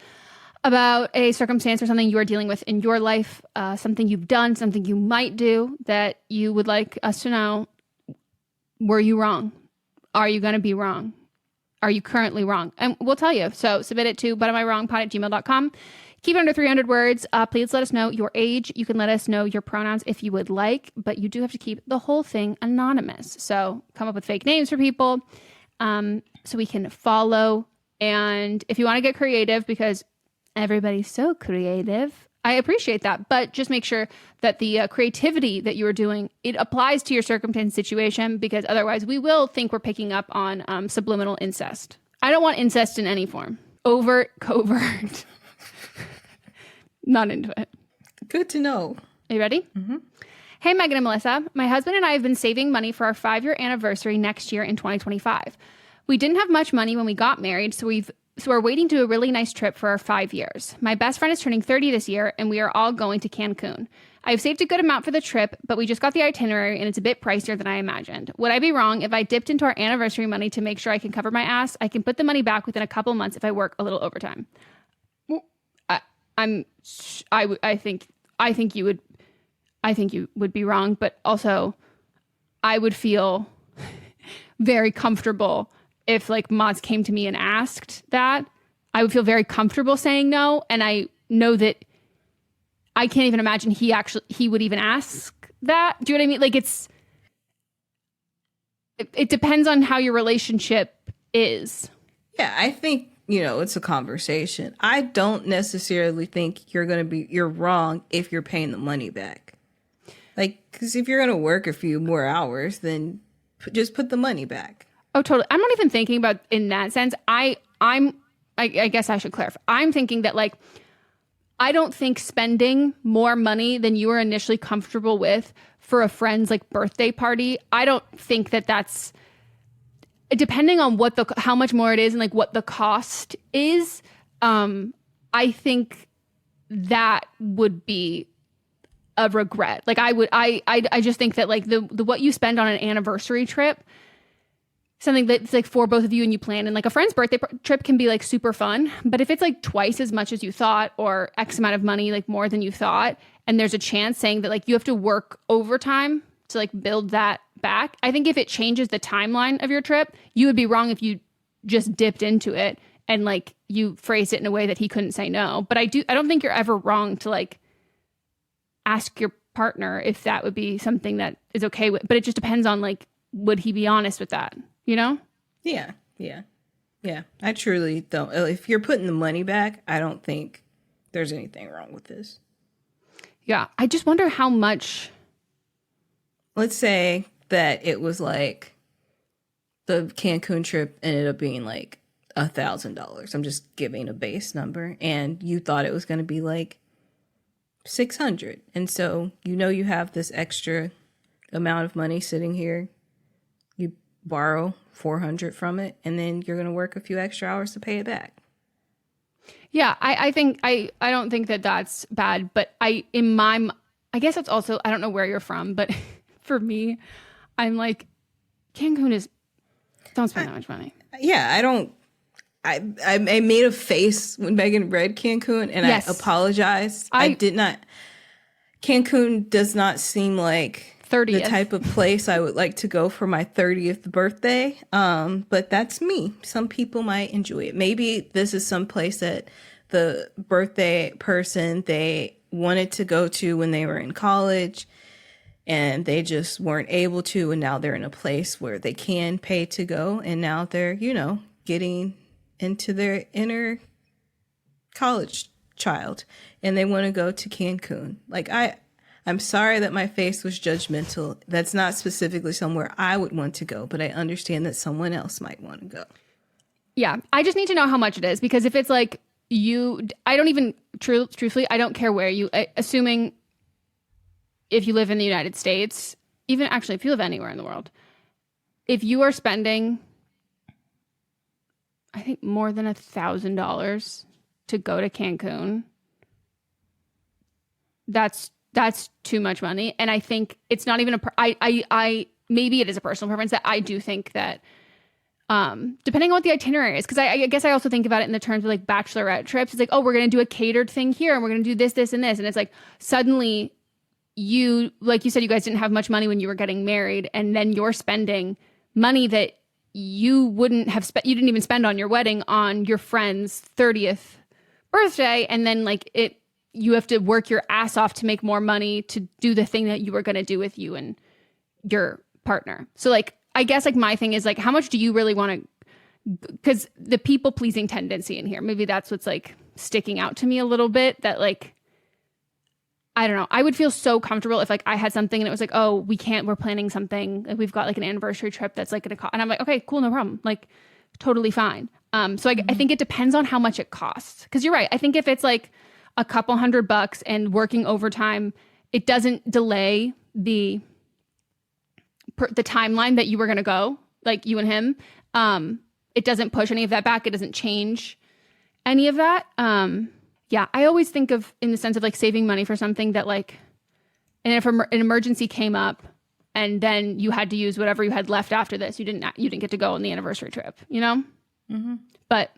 about a circumstance or something you are dealing with in your life, something you've done, something you might do that you would like us to know. Were you wrong? Are you going to be wrong? Are you currently wrong? And we'll tell you. So submit it to butamiwrongpod@gmail.com. Keep it under 300 words. Please let us know your age. You can let us know your pronouns if you would like, but you do have to keep the whole thing anonymous. So come up with fake names for people so we can follow. And if you want to get creative, because everybody's so creative, I appreciate that. But just make sure that the creativity that you are doing, it applies to your circumstance situation, because otherwise we will think we're picking up on subliminal incest. I don't want incest in any form. Overt, covert. Not into it. Good to know. Are you ready? Mm-hmm. Hey, Megan and Melissa. My husband and I have been saving money for our 5-year anniversary next year in 2025. We didn't have much money when we got married, so we're waiting to do a really nice trip for our 5 years. My best friend is turning 30 this year, and we are all going to Cancun. I've saved a good amount for the trip, but we just got the itinerary, and it's a bit pricier than I imagined. Would I be wrong if I dipped into our anniversary money to make sure I can cover my ass? I can put the money back within a couple months if I work a little overtime. I think you would be wrong, but also I would feel very comfortable if like Mods came to me and asked that. I would feel very comfortable saying no, and I know that I can't even imagine he would even ask that. Do you know what I mean? Like it depends on how your relationship is. Yeah, I think, it's a conversation. I don't necessarily think you're wrong if you're paying the money back. Like, because if you're going to work a few more hours, then just put the money back. Oh, totally. I'm not even thinking about in that sense. I guess I should clarify. I'm thinking that like, I don't think spending more money than you were initially comfortable with for a friend's like birthday party. I don't think that that's, depending on how much more it is and like what the cost is. I think that would be a regret. Like I just think that like the what you spend on an anniversary trip, something that's like for both of you and you plan, and like a friend's birthday trip can be like super fun, but if it's like twice as much as you thought or X amount of money, like more than you thought, and there's a chance saying that like you have to work overtime to like build that back, I think if it changes the timeline of your trip, you would be wrong if you just dipped into it and like you phrased it in a way that he couldn't say no. But I don't think you're ever wrong to like ask your partner if that would be something that is okay with, but it just depends on like, would he be honest with that? Yeah. I truly don't. If you're putting the money back, I don't think there's anything wrong with this. Yeah. I just wonder how much. Let's say that it was like the Cancun trip ended up being like $1,000. I'm just giving a base number, and you thought it was going to be like $600. And so, you have this extra amount of money sitting here. You borrow $400 from it, and then you're going to work a few extra hours to pay it back. Yeah, I think I don't think that that's bad, but I guess that's also, I don't know where you're from, but for me, I'm like, Cancun don't spend that much money. Yeah, I made a face when Megan read Cancun, and yes. I apologized. I did not. Cancun does not seem like 30th. The type of place I would like to go for my 30th birthday. But that's me. Some people might enjoy it. Maybe this is some place that the birthday person, they wanted to go to when they were in college, and they just weren't able to. And now they're in a place where they can pay to go. And now they're, getting into their inner college child, and they want to go to Cancun. Like, I'm sorry that my face was judgmental. That's not specifically somewhere I would want to go, but I understand that someone else might want to go. Yeah, I just need to know how much it is, because if it's like I don't even, truthfully, I don't care where assuming if you live in the United States, even actually if you live anywhere in the world, if you are spending think more than $1,000 to go to Cancun. That's too much money. And I think it's not even I maybe it is a personal preference that I do think that depending on what the itinerary is, because I guess I also think about it in the terms of like bachelorette trips. It's like, oh, we're going to do a catered thing here and we're going to do this, and this. And it's like suddenly you, like you said, you guys didn't have much money when you were getting married. And then you're spending money that you wouldn't have spent. You didn't even spend on your wedding on your friend's 30th birthday. And then like you have to work your ass off to make more money to do the thing that you were going to do with you and your partner. So like, I guess like my thing is like, how much do you really want to, because the people pleasing tendency in here, maybe that's what's like sticking out to me a little bit, that like, I don't know. I would feel so comfortable if like I had something and it was like, oh, we're planning something. Like we've got like an anniversary trip that's like going to cost. And I'm like, okay, cool. No problem. Like totally fine. So I think it depends on how much it costs. Cause you're right. I think if it's like a couple $100 and working overtime, it doesn't delay the timeline that you were going to go, like you and him. It doesn't push any of that back. It doesn't change any of that. Yeah, I always think of in the sense of like saving money for something that like, and if an emergency came up and then you had to use whatever you had left after this, you didn't get to go on the anniversary trip, you know? Mm-hmm. But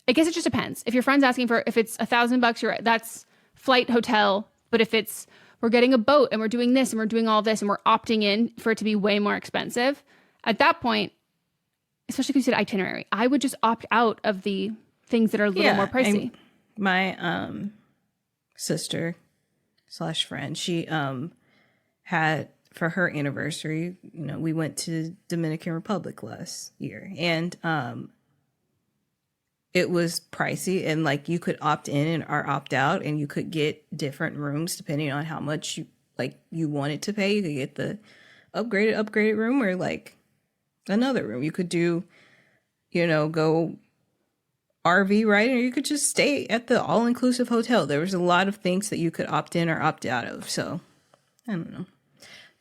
I guess it just depends. If your friend's asking for, if it's $1,000, that's flight, hotel. But if it's, we're getting a boat and we're doing this and we're doing all this and we're opting in for it to be way more expensive, at that point, especially if you said itinerary, I would just opt out of the things that are a little more pricey. My sister / friend, she had, for her anniversary, you know, we went to Dominican Republic last year, and it was pricey, and like you could opt in or opt out, and you could get different rooms depending on how much you wanted to pay. You could get the upgraded room or like another room. You could do, you know, go RV, right? Or you could just stay at the all-inclusive hotel. There was a lot of things that you could opt in or opt out of. So I don't know.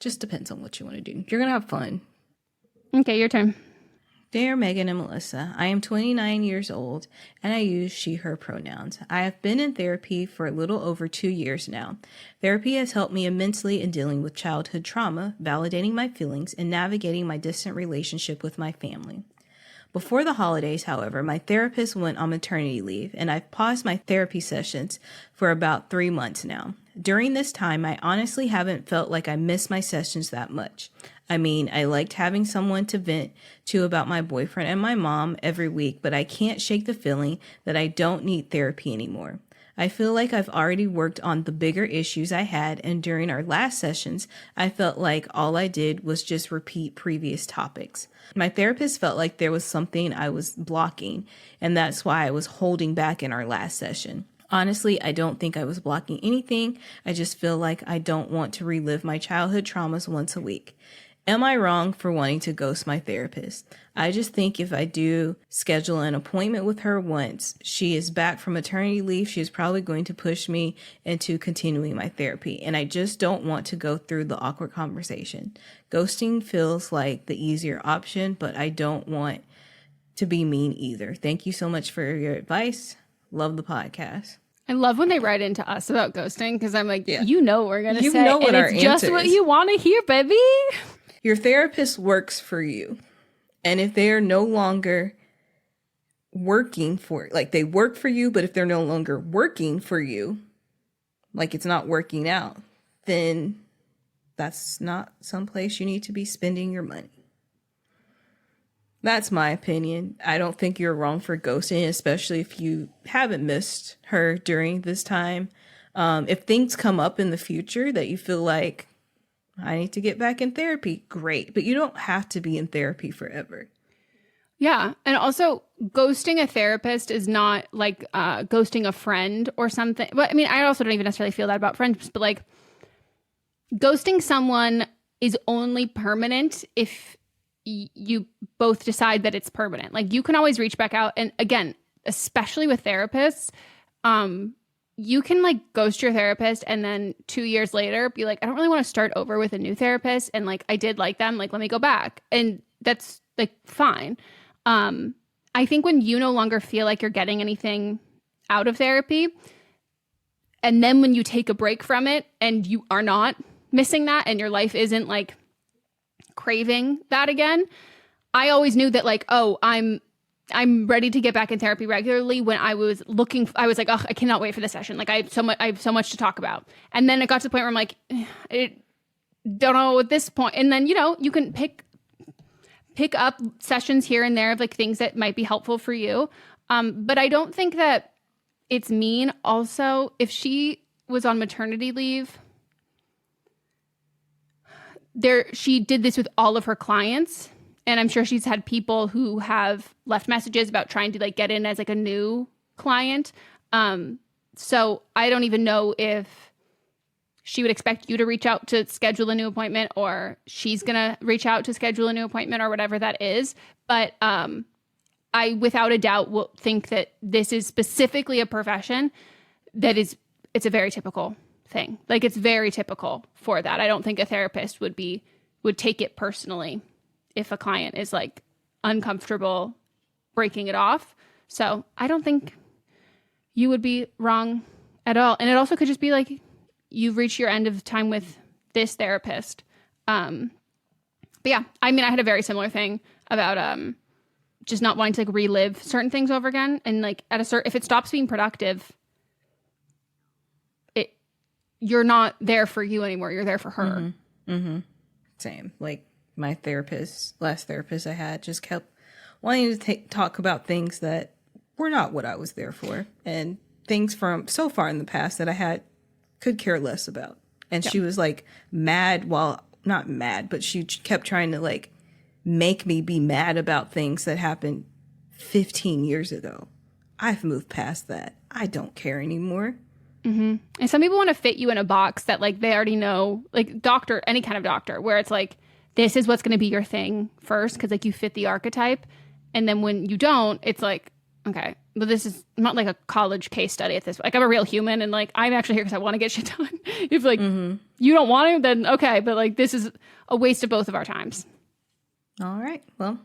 Just depends on what you want to do. You're going to have fun. Okay, your turn. Dear Megan and Melissa, I am 29 years old and I use she, her pronouns. I have been in therapy for a little over 2 years now. Therapy has helped me immensely in dealing with childhood trauma, validating my feelings, and navigating my distant relationship with my family. Before the holidays, however, my therapist went on maternity leave, and I've paused my therapy sessions for about 3 months now. During this time, I honestly haven't felt like I miss my sessions that much. I mean, I liked having someone to vent to about my boyfriend and my mom every week, but I can't shake the feeling that I don't need therapy anymore. I feel like I've already worked on the bigger issues I had, and during our last sessions, I felt like all I did was just repeat previous topics. My therapist felt like there was something I was blocking, and that's why I was holding back in our last session. Honestly, I don't think I was blocking anything. I just feel like I don't want to relive my childhood traumas once a week. Am I wrong for wanting to ghost my therapist? I just think if I do schedule an appointment with her once she is back from maternity leave, she is probably going to push me into continuing my therapy. And I just don't want to go through the awkward conversation. Ghosting feels like the easier option, but I don't want to be mean either. Thank you so much for your advice. Love the podcast. I love when they write into us about ghosting, because I'm like, you know what we're going to say. You know what and our it's just answer what is. you want to hear, baby. Your therapist works for you. And if they are no longer working for, like they work for you, but if they're no longer working for you, like it's not working out, then that's not someplace you need to be spending your money. That's my opinion. I don't think you're wrong for ghosting, especially if you haven't missed her during this time. If things come up in the future that you feel like, I need to get back in therapy, great. But you don't have to be in therapy forever. Yeah. And also, ghosting a therapist is not like ghosting a friend or something. But I mean, I also don't even necessarily feel that about friends, but like ghosting someone is only permanent if you both decide that it's permanent. Like you can always reach back out. And again, especially with therapists, you can like ghost your therapist and then 2 years later be like, I don't really want to start over with a new therapist. And like, I did like them, like, let me go back. And that's like, fine. I I think when you no longer feel like you're getting anything out of therapy, and then when you take a break from it and you are not missing that and your life isn't like craving that again, I always knew that like, oh, I'm ready to get back in therapy regularly. When I was like, oh, I cannot wait for this session. Like I have so much to talk about. And then it got to the point where I'm like, I don't know at this point. And then, you can pick up sessions here and there of like things that might be helpful for you. But I don't think that it's mean. Also, if she was on maternity leave, she did this with all of her clients. And I'm sure she's had people who have left messages about trying to like get in as like a new client. So I don't even know if she would expect you to reach out to schedule a new appointment, or she's going to reach out to schedule a new appointment, or whatever that is. But I, without a doubt, will think that this is specifically a profession that it's a very typical thing. Like it's very typical for that. I don't think a therapist would take it personally if a client is like uncomfortable breaking it off. So I don't think you would be wrong at all. And it also could just be like, you've reached your end of time with this therapist. But yeah, I mean, I had a very similar thing about just not wanting to like relive certain things over again. And like if it stops being productive, you're not there for you anymore. You're there for her. Same. Like my last therapist I had, just kept wanting to talk about things that were not what I was there for, and things from so far in the past that I could care less about. And she was like mad, well, not mad, but she kept trying to like make me be mad about things that happened 15 years ago. I've moved past that. I don't care anymore. And some people want to fit you in a box that like they already know, like any kind of doctor, where it's like, this is what's going to be your thing first, because like you fit the archetype. And then when you don't, it's like, okay, but this is not like a college case study at this point. Like I'm a real human, and like I'm actually here because I want to get shit done. If like you don't want to, then okay, but like this is a waste of both of our times. All right, well,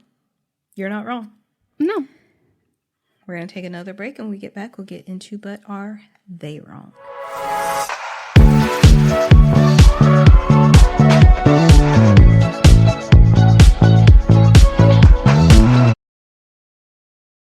you're not wrong. No. We're going to take another break, and when we get back, we'll get into But Are They Wrong?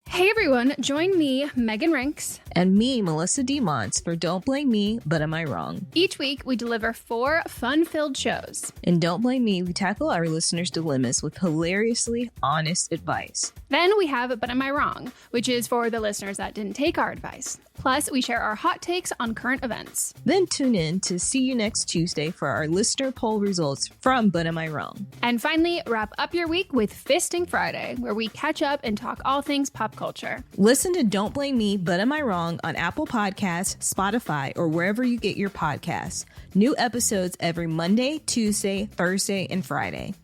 Hey everyone, join me, Megan Rinks. And me, Melissa DeMonts, for Don't Blame Me, But Am I Wrong? Each week, we deliver 4 fun-filled shows. In Don't Blame Me, we tackle our listeners' dilemmas with hilariously honest advice. Then we have But Am I Wrong, which is for the listeners that didn't take our advice. Plus, we share our hot takes on current events. Then tune in to see you next Tuesday for our listener poll results from But Am I Wrong? And finally, wrap up your week with Fisting Friday, where we catch up and talk all things pop culture. Listen to Don't Blame Me, But Am I Wrong on Apple Podcasts, Spotify, or wherever you get your podcasts. New episodes every Monday, Tuesday, Thursday, and Friday.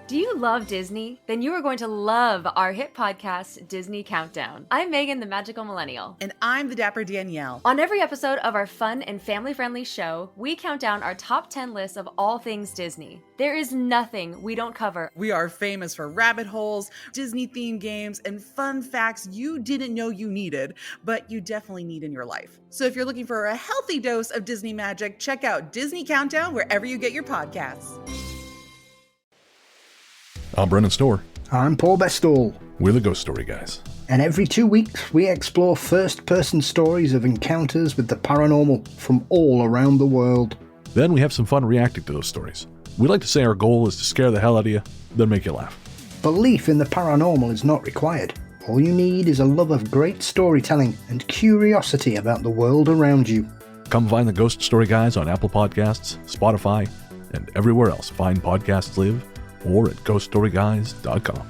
Do you love Disney? Then you are going to love our hit podcast, Disney Countdown. I'm Megan, the Magical Millennial. And I'm the Dapper Danielle. On every episode of our fun and family-friendly show, we count down our top 10 lists of all things Disney. There is nothing we don't cover. We are famous for rabbit holes, Disney-themed games, and fun facts you didn't know you needed, but you definitely need in your life. So if you're looking for a healthy dose of Disney magic, check out Disney Countdown wherever you get your podcasts. I'm Brennan Storr. I'm Paul Bestall. We're the Ghost Story Guys. And every 2 weeks, we explore first-person stories of encounters with the paranormal from all around the world. Then we have some fun reacting to those stories. We like to say our goal is to scare the hell out of you, then make you laugh. Belief in the paranormal is not required. All you need is a love of great storytelling and curiosity about the world around you. Come find the Ghost Story Guys on Apple Podcasts, Spotify, and everywhere else fine podcasts live, or at ghoststoryguys.com.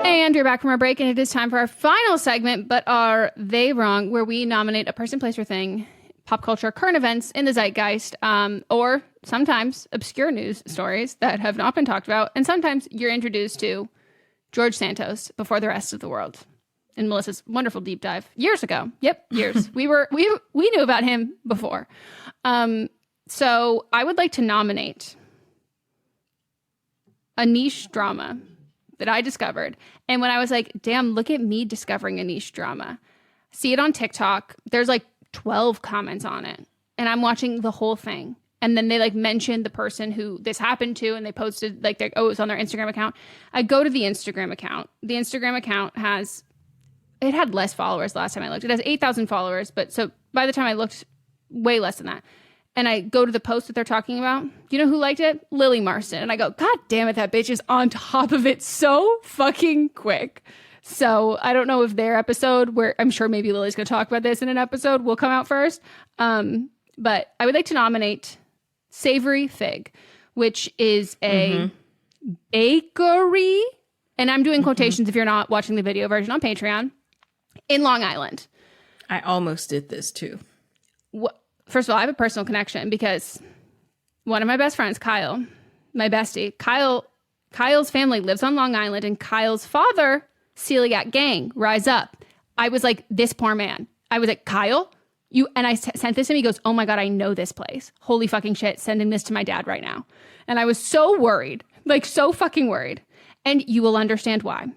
And we're back from our break, and it is time for our final segment, But Are They Wrong?, where we nominate a person, place, or thing, pop culture, current events in the zeitgeist, or sometimes obscure news stories that have not been talked about, and sometimes you're introduced to George Santos before the rest of the world. in Melissa's wonderful deep dive years ago. Yep, years. we knew about him before. So I would like to nominate a niche drama that I discovered. And when I was like, damn, look at me discovering a niche drama. See it on TikTok. There's like 12 comments on it. And I'm watching the whole thing. And then they like mentioned the person who this happened to, and they posted like, it was on their Instagram account. I go to the Instagram account. The Instagram account it had less followers last time I looked. It has 8,000 followers. But so by the time I looked, way less than that. And I go to the post that they're talking about. You know who liked it? Lily Marston. And I go, God damn it, that bitch is on top of it so fucking quick. So I don't know if their episode, where I'm sure maybe Lily's going to talk about this in an episode, will come out first. But I would like to nominate Savory Fig, which is a bakery. And I'm doing quotations if you're not watching the video version on Patreon, in Long Island. I almost did this too. First of all, I have a personal connection because one of my best friends, Kyle, my bestie, Kyle's family lives on Long Island, and Kyle's father, celiac gang, rise up. I was like, this poor man. I was like, Kyle, and I sent this to him. He goes, oh my God, I know this place. Holy fucking shit. Sending this to my dad right now. And I was so worried, like so fucking worried. And you will understand why.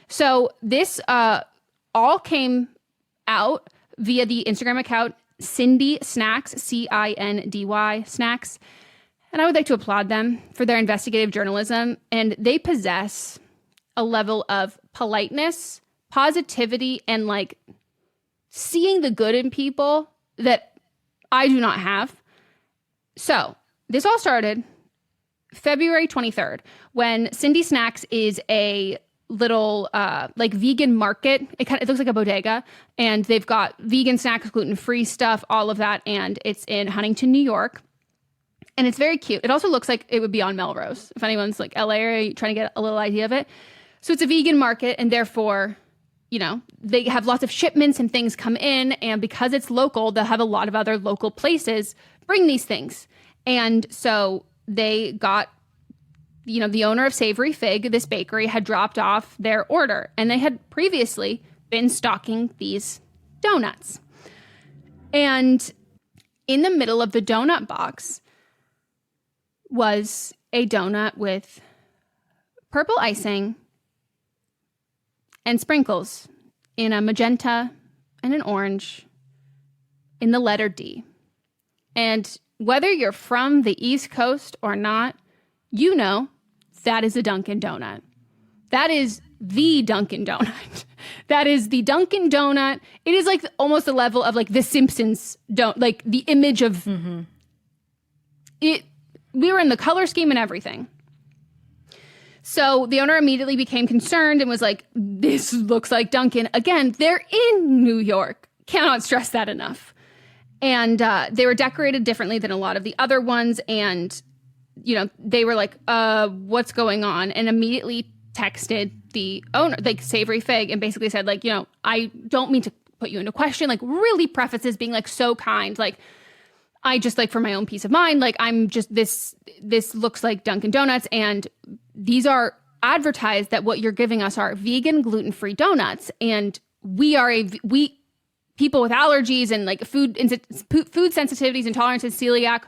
So this all came out via the Instagram account, Cindy Snacks, Cindy Snacks. And I would like to applaud them for their investigative journalism. And they possess a level of politeness, positivity, and like seeing the good in people that I do not have. So this all started February 23rd, when Cindy Snacks is a little like vegan market. It looks like a bodega, and they've got vegan snacks, gluten-free stuff, all of that, and it's in Huntington, New York. And it's very cute. It also looks like it would be on Melrose, if anyone's like LA area trying to get a little idea of it. So it's a vegan market, and therefore, you know, they have lots of shipments and things come in, and because it's local, they'll have a lot of other local places bring these things. And so they got, you know, the owner of Savory Fig, this bakery, had dropped off their order, and they had previously been stocking these donuts. And in the middle of the donut box was a donut with purple icing and sprinkles in a magenta and an orange in the letter D. And whether you're from the East Coast or not, you know that is a Dunkin' Donut. That is the Dunkin' Donut. That is the Dunkin' Donut. It is like almost the level of like the Simpsons like the image of it. We were in the color scheme and everything. So the owner immediately became concerned and was like, this looks like Dunkin'. Again, they're in New York. Cannot stress that enough. And they were decorated differently than a lot of the other ones. And, you know, they were like, what's going on? And immediately texted the owner, like Savory Fig, and basically said, like, you know, I don't mean to put you into question. Like, really prefaces being like so kind. Like, I just like for my own peace of mind, like I'm just this looks like Dunkin' Donuts, and these are advertised that what you're giving us are vegan, gluten-free donuts, and we people with allergies and like food sensitivities, intolerances, celiac,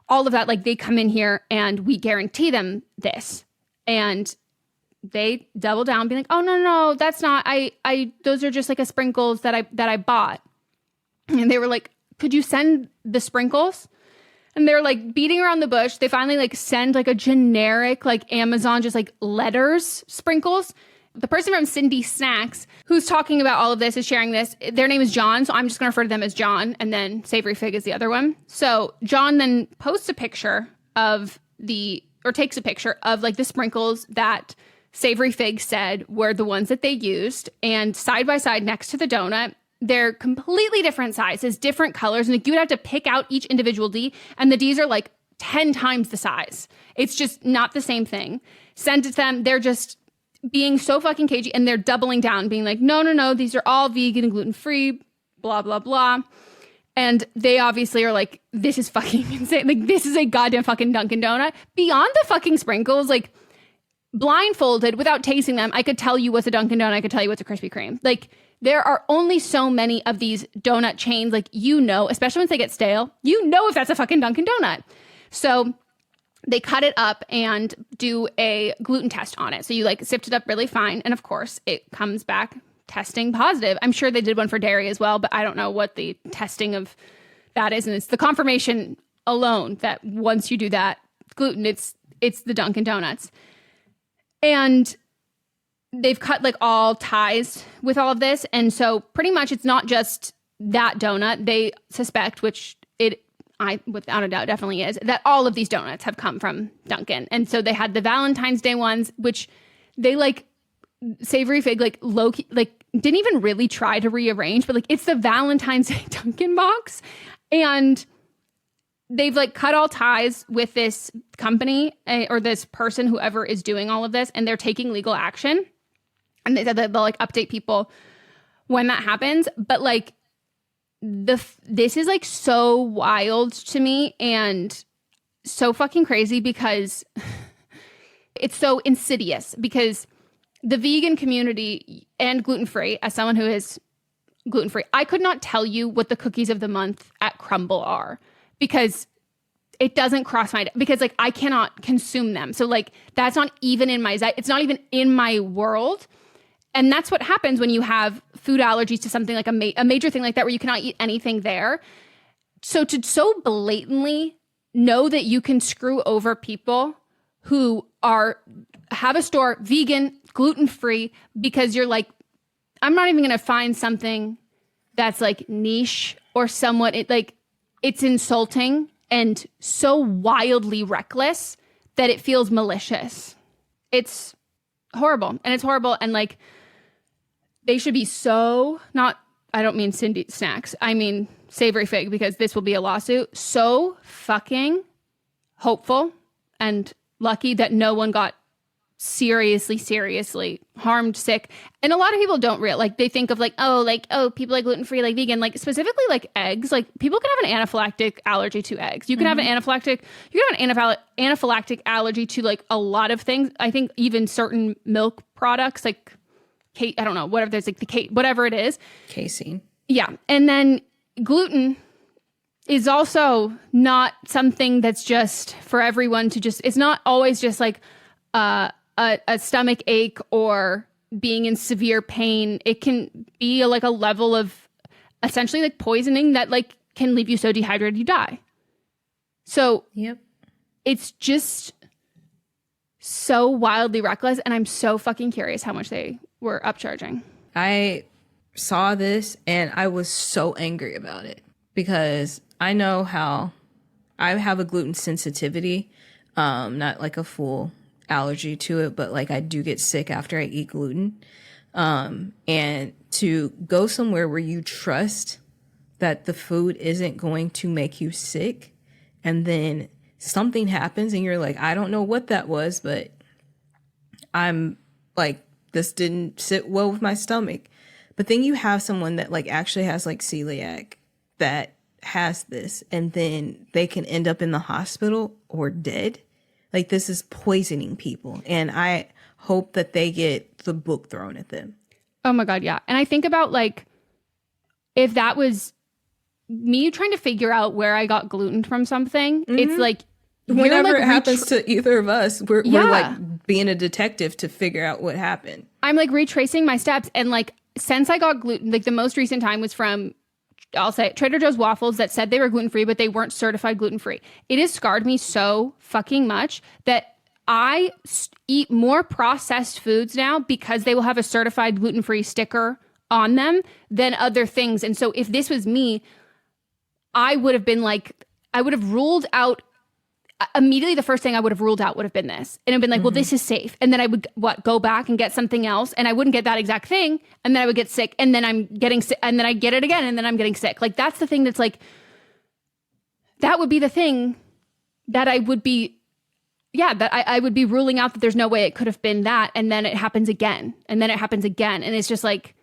all of that, like they come in here and we guarantee them this. And they double down, being like, oh no, that's not, I those are just like a sprinkles that I bought. And they were like, could you send the sprinkles? And they're like beating around the bush. They finally like send like a generic, like Amazon, just like letters sprinkles. The person from Cindy Snacks who's talking about all of this is sharing this. Their name is John. So I'm just going to refer to them as John. And then Savory Fig is the other one. So John then posts a picture takes a picture of like the sprinkles that Savory Fig said were the ones that they used. And side by side next to the donut, they're completely different sizes, different colors. And like you would have to pick out each individual D. And the Ds are like 10 times the size. It's just not the same thing. Send it to them. They're just being so fucking cagey, and they're doubling down, being like, no, these are all vegan and gluten-free, blah, blah, blah. And they obviously are like, this is fucking insane. Like, this is a goddamn fucking Dunkin' Donut. Beyond the fucking sprinkles, like, blindfolded, without tasting them, I could tell you what's a Dunkin' Donut. I could tell you what's a Krispy Kreme. Like, there are only so many of these donut chains, like, especially once they get stale, if that's a fucking Dunkin' Donut. So they cut it up and do a gluten test on it. So you like sift it up really fine. And of course it comes back testing positive. I'm sure they did one for dairy as well, but I don't know what the testing of that is. And it's the confirmation alone that once you do that gluten, it's the Dunkin' Donuts. And they've cut like all ties with all of this. And so pretty much it's not just that donut. They suspect, which without a doubt definitely is, that all of these donuts have come from Dunkin'. And so they had the Valentine's Day ones, which they like Savory Fig, like low-key, like didn't even really try to rearrange, but like it's the Valentine's Day Dunkin' box. And they've like cut all ties with this company or this person, whoever is doing all of this, and they're taking legal action. And they said that they'll like update people when that happens. But like this is like so wild to me and so fucking crazy because it's so insidious, because the vegan community and gluten-free, as someone who is gluten-free, I could not tell you what the cookies of the month at Crumble are, because it doesn't cross my, because like I cannot consume them. So like that's not even in my, it's not even in my world. And that's what happens when you have food allergies to something like a major thing like that, where you cannot eat anything there. So to so blatantly know that you can screw over people who have a store, vegan, gluten-free, because you're like, I'm not even going to find something that's like niche or somewhat, it's insulting and so wildly reckless that it feels malicious. It's horrible. And it's horrible. And like, they should be I don't mean Cindy Snacks, I mean Savory Fig, because this will be a lawsuit, so fucking hopeful and lucky that no one got seriously harmed, sick. And a lot of people don't they think of people like gluten-free, like vegan, like specifically like eggs. Like people can have an anaphylactic allergy to eggs. You can have an anaphylactic allergy to like a lot of things. I think even certain milk products, like I don't know, whatever, there's like whatever it is. Casein. Yeah. And then gluten is also not something that's just for everyone to just, it's not always just like a stomach ache or being in severe pain. It can be like a level of essentially like poisoning that like can leave you so dehydrated you die. So it's just so wildly reckless. And I'm so fucking curious how much they were upcharging. I saw this and I was so angry about it because I know how I have a gluten sensitivity, not like a full allergy to it, but like I do get sick after I eat gluten. And to go somewhere where you trust that the food isn't going to make you sick, and then something happens and you're like, I don't know what that was, but I'm like, this didn't sit well with my stomach. But then you have someone that like actually has like celiac that has this, and then they can end up in the hospital or dead. Like, this is poisoning people. And I hope that they get the book thrown at them. Oh my God, yeah. And I think about like, if that was me trying to figure out where I got gluten from something, it's like, whenever it happens to either of us, we're like being a detective to figure out what happened. I'm like retracing my steps. And like, since I got gluten, like the most recent time was from, I'll say, Trader Joe's waffles that said they were gluten-free, but they weren't certified gluten-free. It has scarred me so fucking much that I eat more processed foods now because they will have a certified gluten-free sticker on them than other things. And so if this was me, I would have been like, I would have ruled out immediately. The first thing I would have ruled out would have been this. And I've been like, well, this is safe. And then I would go back and get something else, and I wouldn't get that exact thing. And then I would get sick, and then I'm getting sick, and then I get it again, and then I'm getting sick. Like, that's the thing that's like, that would be the thing that I would be, that I would be ruling out that there's no way it could have been that. And then it happens again. And then it happens again. And it's just like,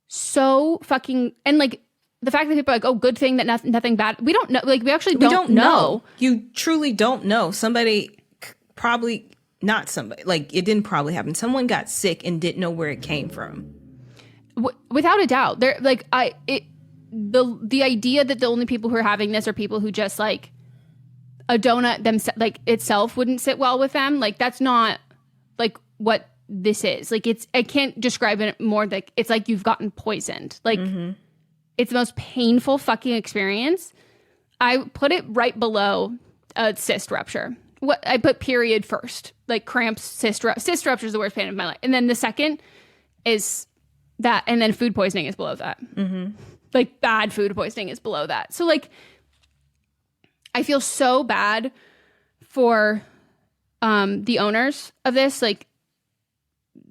so fucking, and like, the fact that people are like, oh, good thing that nothing bad. We don't know. Like, we actually don't know. You truly don't know. Somebody, probably not somebody, like, it didn't probably happen. Someone got sick and didn't know where it came from. Without a doubt. They're like, the idea that the only people who are having this are people who just like a donut like itself wouldn't sit well with them. Like that's not like what this is. Like I can't describe it more like it's like you've gotten poisoned. Like it's the most painful fucking experience. I put it right below a cyst rupture. I put period first, like cramps, cyst rupture is the worst pain of my life. And then the second is that, and then food poisoning is below that. Like bad food poisoning is below that. So like, I feel so bad for the owners of this. Like,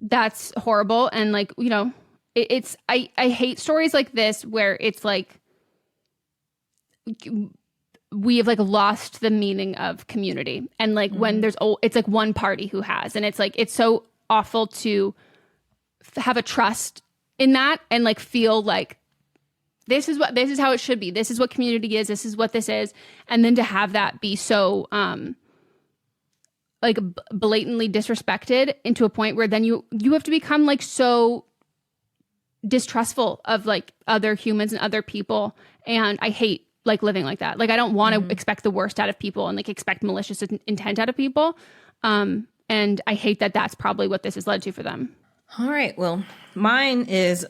that's horrible. And like, you know, I hate stories like this where it's like we have like lost the meaning of community. And like when it's like one party who has, and it's like, it's so awful to have a trust in that and like feel like this is how it should be. This is what community is. This is what this is. And then to have that be so like blatantly disrespected into a point where then you have to become like so distrustful of like other humans and other people. And I hate like living like that. Like I don't want to expect the worst out of people and like expect malicious intent out of people. And I hate that that's probably what this has led to for them. All right. Well, mine is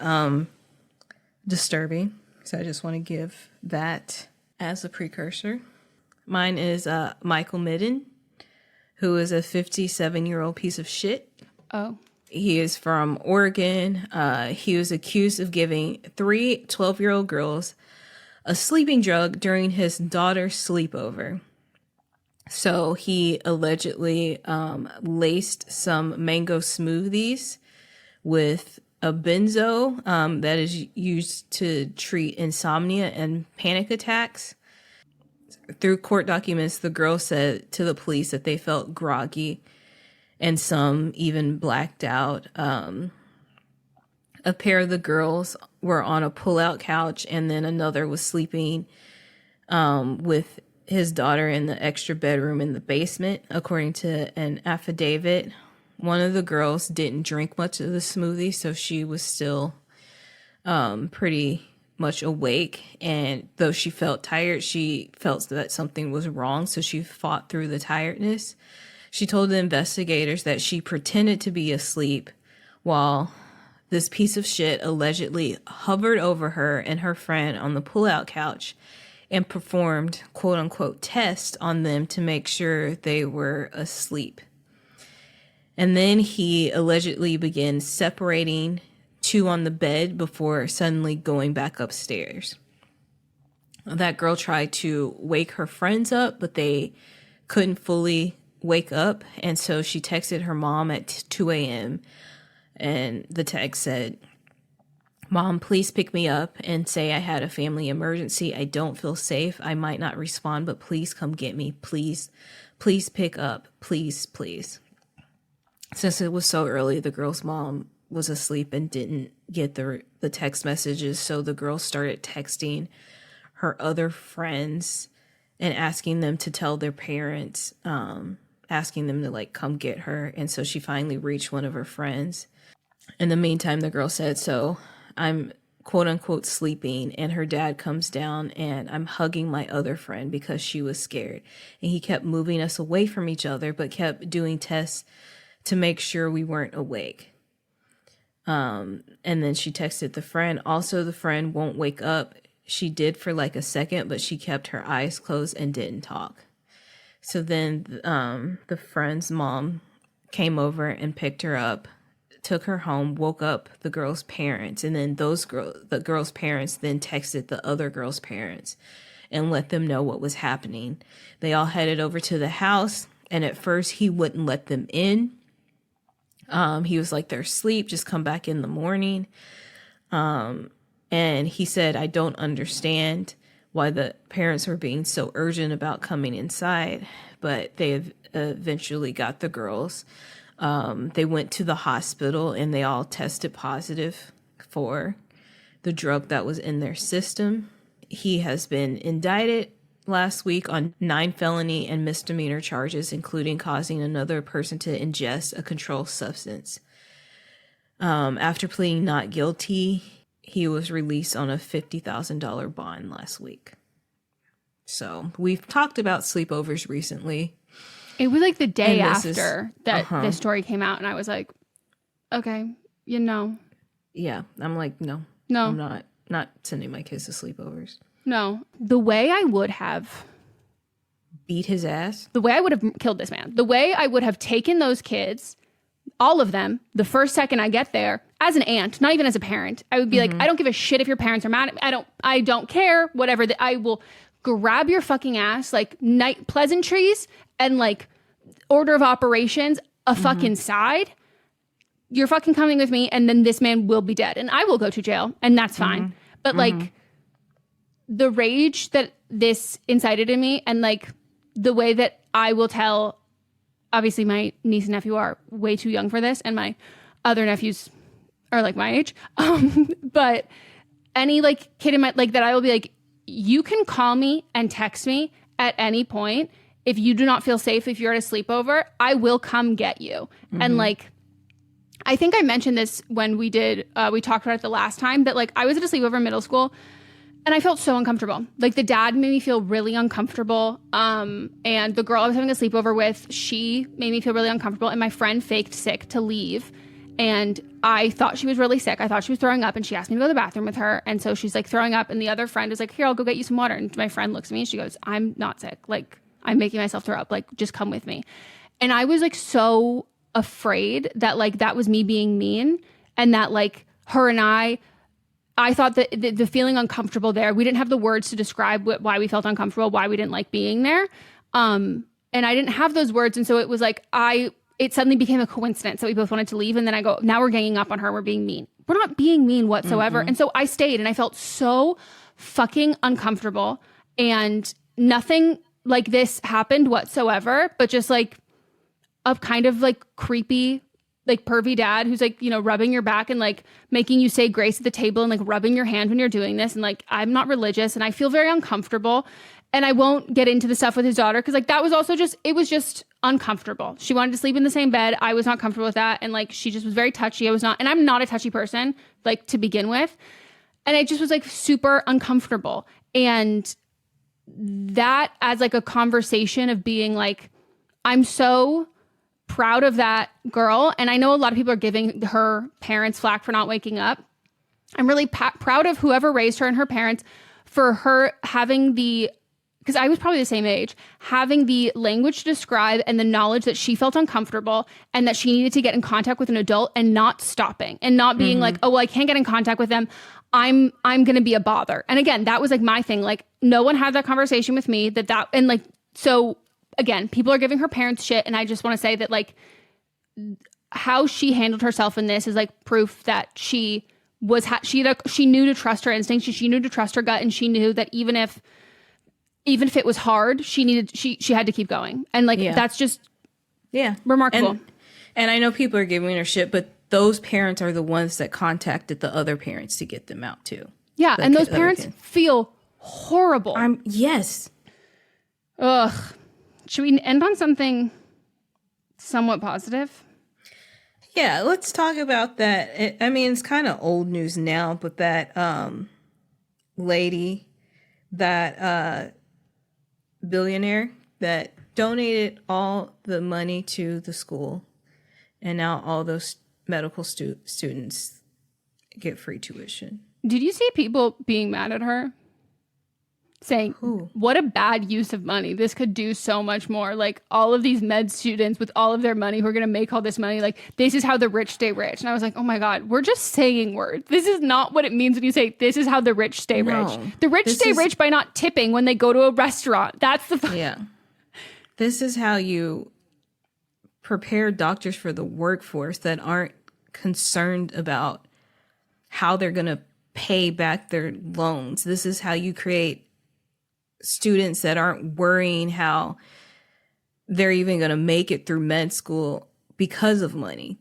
disturbing. So I just want to give that as a precursor. Mine is Michael Meyden, who is a 57-year-old piece of shit. Oh. He is from Oregon. He was accused of giving 3 12-year-old girls a sleeping drug during his daughter's sleepover. So he allegedly laced some mango smoothies with a benzo that is used to treat insomnia and panic attacks. Through court documents, the girls said to the police that they felt groggy and some even blacked out. A pair of the girls were on a pull-out couch and then another was sleeping with his daughter in the extra bedroom in the basement, according to an affidavit. One of the girls didn't drink much of the smoothie, so she was still pretty much awake. And though she felt tired, she felt that something was wrong, so she fought through the tiredness. She told the investigators that she pretended to be asleep while this piece of shit allegedly hovered over her and her friend on the pull-out couch and performed quote-unquote tests on them to make sure they were asleep. And then he allegedly began separating 2 on the bed before suddenly going back upstairs. That girl tried to wake her friends up, but they couldn't fully wake up. And so she texted her mom at 2 a.m. And the text said, "Mom, please pick me up and say I had a family emergency. I don't feel safe. I might not respond, but please come get me. Please, please pick up. Please, please." Since it was so early, the girl's mom was asleep and didn't get the text messages. So the girl started texting her other friends and asking them to tell their parents, asking them to like come get her. And so she finally reached one of her friends. In the meantime, the girl said, "So I'm quote unquote sleeping," and her dad comes down and I'm hugging my other friend because she was scared. And he kept moving us away from each other, but kept doing tests to make sure we weren't awake. And then she texted the friend. Also, the friend won't wake up. She did for like a second, but she kept her eyes closed and didn't talk. So then the friend's mom came over and picked her up, took her home, woke up the girl's parents, and then the girl's parents then texted the other girl's parents and let them know what was happening. They all headed over to the house, and at first he wouldn't let them in. He was like, "They're asleep, just come back in the morning." And he said, "I don't understand why the parents were being so urgent about coming inside," but they eventually got the girls. They went to the hospital and they all tested positive for the drug that was in their system. He has been indicted last week on 9 felony and misdemeanor charges, including causing another person to ingest a controlled substance. After pleading not guilty, he was released on a $50,000 bond last week. So we've talked about sleepovers recently. It was like the day after this story came out, and I was like, okay, Yeah, I'm like, no, I'm not sending my kids to sleepovers. No. The way I would have beat his ass, the way I would have killed this man, the way I would have taken those kids, all of them, the first second I get there, as an aunt, not even as a parent, I would be like, I don't give a shit if your parents are mad at me. I don't care, whatever. I will grab your fucking ass, like night pleasantries and like order of operations, a fucking side. You're fucking coming with me, and then this man will be dead, and I will go to jail, and that's fine. But like the rage that this incited in me, and like the way that I will tell, obviously my niece and nephew are way too young for this, and my other nephews are like my age. But any like kid in my, like that, I will be like, you can call me and text me at any point. If you do not feel safe, if you're at a sleepover, I will come get you. And like, I think I mentioned this when we talked about it the last time, that like I was at a sleepover in middle school and I felt so uncomfortable. Like the dad made me feel really uncomfortable. And the girl I was having a sleepover with, she made me feel really uncomfortable. And my friend faked sick to leave. And I thought she was really sick. I thought she was throwing up, and she asked me to go to the bathroom with her. And so she's like throwing up, and the other friend is like, here, I'll go get you some water. And my friend looks at me and she goes, I'm not sick. Like, I'm making myself throw up. Like, just come with me. And I was like so afraid that like that was me being mean, and that like her and I thought that the feeling uncomfortable there, we didn't have the words to describe why we felt uncomfortable, why we didn't like being there. And I didn't have those words. And so it was like, it suddenly became a coincidence that we both wanted to leave. And then I go, now we're ganging up on her. We're being mean. We're not being mean whatsoever. And so I stayed, and I felt so fucking uncomfortable, and nothing like this happened whatsoever, but just like a kind of like creepy, like pervy dad who's like, rubbing your back and like making you say grace at the table and like rubbing your hand when you're doing this. And like, I'm not religious, and I feel very uncomfortable, and I won't get into the stuff with his daughter, because like that was also it was just uncomfortable. She wanted to sleep in the same bed. I was not comfortable with that. And like, she just was very touchy. I was not, and I'm not a touchy person, like to begin with. And I just was like super uncomfortable. And that as like a conversation of being like, I'm so proud of that girl. And I know a lot of people are giving her parents flack for not waking up. I'm really proud of whoever raised her and her parents for her having because I was probably the same age, having the language to describe and the knowledge that she felt uncomfortable and that she needed to get in contact with an adult, and not stopping and not being like, oh, well, I can't get in contact with them. I'm going to be a bother. And again, that was like my thing. Like no one had that conversation with me and like, so again, people are giving her parents shit. And I just want to say that like how she handled herself in this is like proof that she knew to trust her instincts. She knew to trust her gut. And she knew that even if it was hard, she had to keep going. And like, that's just remarkable. And I know people are giving her shit, but those parents are the ones that contacted the other parents to get them out too. Yeah. And those parents feel horrible. Yes. Ugh. Should we end on something somewhat positive? Yeah, let's talk about that. It's kind of old news now, but that lady, that billionaire that donated all the money to the school, and now all those medical students get free tuition. Did you see people being mad at her? Saying, what a bad use of money. This could do so much more. Like all of these med students with all of their money who are going to make all this money. Like this is how the rich stay rich. And I was like, oh my God, we're just saying words. This is not what it means when you say this is how the rich stay rich. The rich stay rich by not tipping when they go to a restaurant. That's the yeah. This is how you prepare doctors for the workforce that aren't concerned about how they're going to pay back their loans. This is how you create students that aren't worrying how they're even going to make it through med school because of money.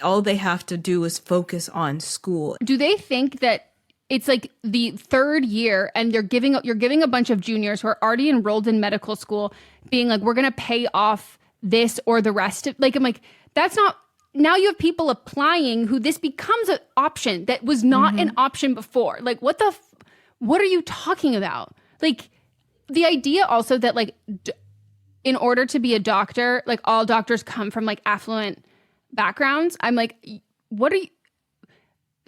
All they have to do is focus on school. Do they think that it's like the third year and you're giving a bunch of juniors who are already enrolled in medical school being like, we're going to pay off this or the rest of, like, I'm like, that's not now you have people applying who this becomes an option that was not an option before. Like, what are you talking about? Like, the idea also that, like, in order to be a doctor, like, all doctors come from, like, affluent backgrounds. I'm like, what are you?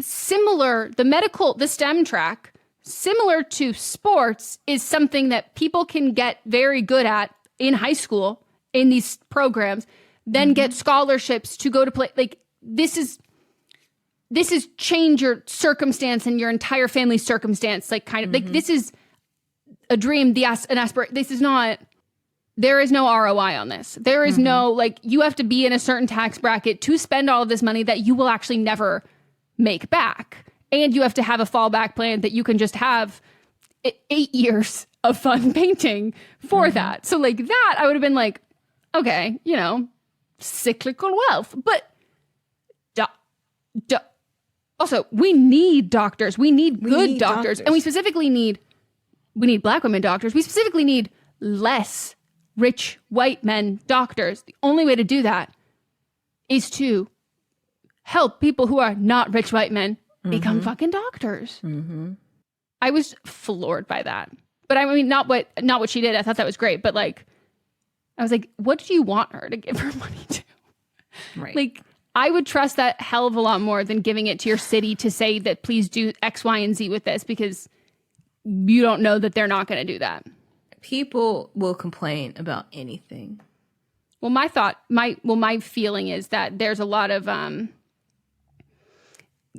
Similar, the STEM track, similar to sports, is something that people can get very good at in high school in these programs, then get scholarships to go to play. Like, this is change your circumstance and your entire family's circumstance. Like, kind of like, this is a dream, an aspiration. This is not, there is no ROI on this. There is no, like, you have to be in a certain tax bracket to spend all of this money that you will actually never make back. And you have to have a fallback plan that you can just have 8 years of fun painting for that. So, like, that, I would have been like, okay, you know, cyclical wealth. But also, we need doctors. We need good doctors. And we specifically need Black women doctors. We specifically need less rich white men doctors. The only way to do that is to help people who are not rich white men become fucking doctors. I was floored by that. But I mean, not what she did. I thought that was great. But, like, I was like, what do you want her to give her money to? Right. Like, I would trust that hell of a lot more than giving it to your city to say that please do X, Y, and Z with this, because you don't know that they're not going to do that. People will complain about anything. Well, my feeling is that there's a lot of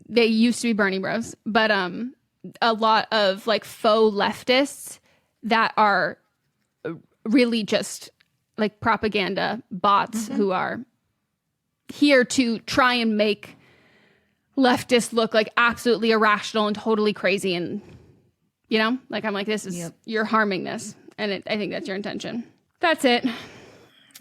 they used to be Bernie Bros, but a lot of, like, faux leftists that are really just, like, propaganda bots who are here to try and make leftists look like absolutely irrational and totally crazy. And, you know, like, I'm like, this is, you're harming this. And I think that's your intention. That's it.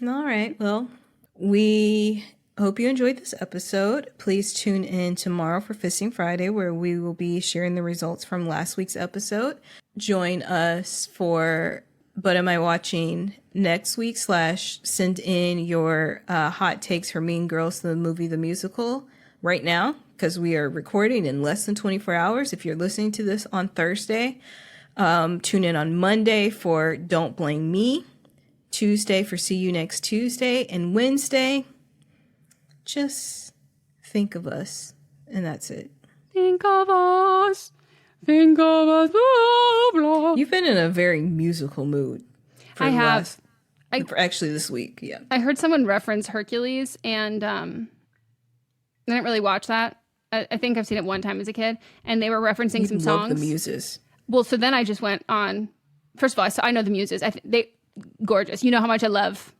All right. Well, we hope you enjoyed this episode. Please tune in tomorrow for Fisting Friday, where we will be sharing the results from last week's episode. Join us for But Am I Watching next week / send in your hot takes for Mean Girls, the movie, the musical right now, because we are recording in less than 24 hours. If you're listening to this on Thursday, tune in on Monday for Don't Blame Me, Tuesday for See You Next Tuesday, and Wednesday, just think of us, and that's it. Think of us. Think of us. Blah, blah. You've been in a very musical mood. I have. Actually, this week, yeah. I heard someone reference Hercules, and I didn't really watch that. I think I've seen it one time as a kid, and they were referencing some songs. Love the Muses. Well, so then I just went on. First of all, I know the Muses. They gorgeous. You know how much I love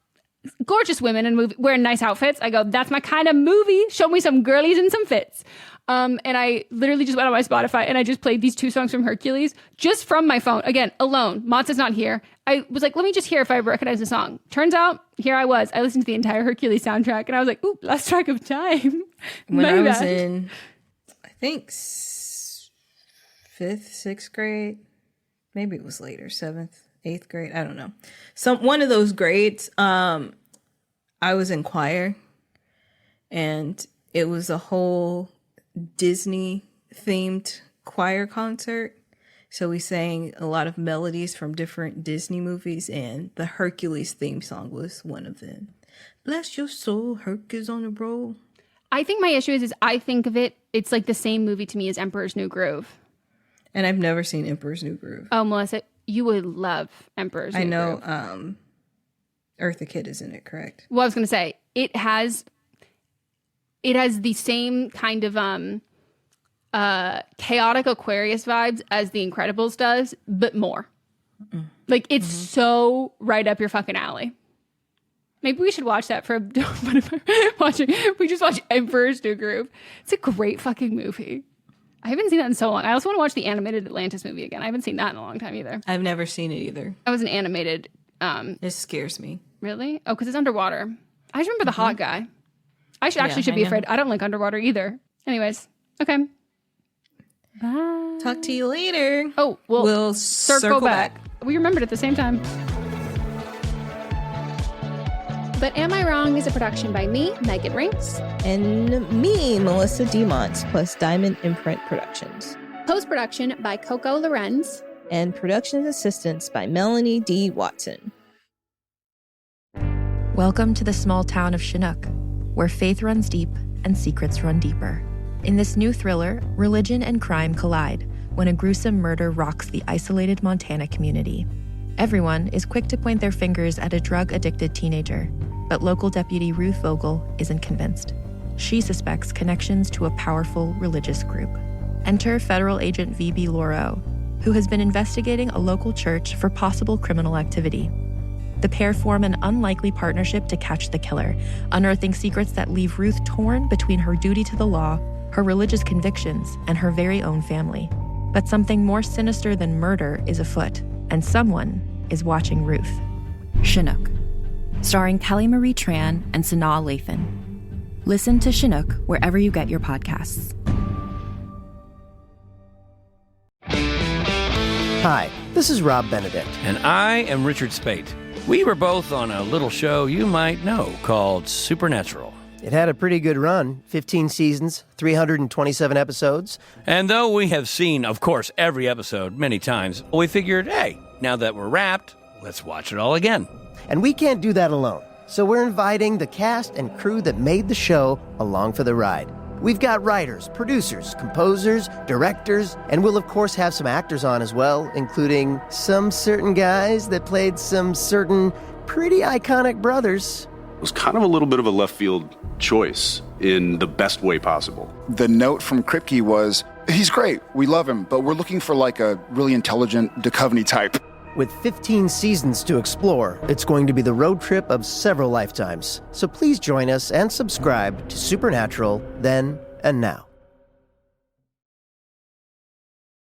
gorgeous women and wearing nice outfits. I go, that's my kind of movie. Show me some girlies and some fits. And I literally just went on my Spotify and I just played these 2 songs from Hercules just from my phone. Again, alone. Matza's not here. I was like, let me just hear if I recognize the song. Turns out, here I was. I listened to the entire Hercules soundtrack and I was like, ooh, lost track of time. When I was in, I think, 5th, 6th grade. Maybe it was later, 7th, 8th grade. I don't know. One of those grades, I was in choir and it was a whole Disney themed choir concert. So we sang a lot of melodies from different Disney movies, and the Hercules theme song was one of them. Bless your soul, Hercules on the roll. I think my issue is I think of it's like the same movie to me as Emperor's New Groove. And I've never seen Emperor's New Groove. Oh, Melissa, you would love Emperor's New Groove. I know Eartha Kitt is in it, correct? Well, I was going to say, it has the same kind of chaotic Aquarius vibes as The Incredibles does, but more. Mm-mm. Like, it's so right up your fucking alley. Maybe we should watch that for we just watch Emperor's New Groove. It's a great fucking movie. I haven't seen that in so long. I also want to watch the animated Atlantis movie again. I haven't seen that in a long time either. I've never seen it either. That was an animated. It scares me. Really? Oh, because it's underwater. I just remember the hot guy. I should be afraid. I don't like underwater either. Anyways, okay. Bye. Talk to you later. Oh, we'll circle back. We remembered at the same time. But Am I Wrong is a production by me, Megan Rinks. And me, Melissa DeMont, plus Diamond Imprint Productions. Post-production by Coco Lorenz. And production assistance by Melanie D. Watson. Welcome to the small town of Chinook, where faith runs deep and secrets run deeper. In this new thriller, religion and crime collide when a gruesome murder rocks the isolated Montana community. Everyone is quick to point their fingers at a drug-addicted teenager, but local deputy Ruth Vogel isn't convinced. She suspects connections to a powerful religious group. Enter federal agent V.B. Lauro, who has been investigating a local church for possible criminal activity. The pair form an unlikely partnership to catch the killer, unearthing secrets that leave Ruth torn between her duty to the law, her religious convictions, and her very own family. But something more sinister than murder is afoot, and someone is watching Ruth. Chinook, starring Kelly Marie Tran and Sanaa Lathan. Listen to Chinook wherever you get your podcasts. Hi, this is Rob Benedict. And I am Richard Spate. We were both on a little show you might know called Supernatural. It had a pretty good run, 15 seasons, 327 episodes. And though we have seen, of course, every episode many times, we figured, hey, now that we're wrapped, let's watch it all again. And we can't do that alone, so we're inviting the cast and crew that made the show along for the ride. We've got writers, producers, composers, directors, and we'll of course have some actors on as well, including some certain guys that played some certain pretty iconic brothers. It was kind of a little bit of a left field choice in the best way possible. The note from Kripke was, he's great, we love him, but we're looking for like a really intelligent Duchovny type. With 15 seasons to explore, it's going to be the road trip of several lifetimes. So please join us and subscribe to Supernatural Then and Now.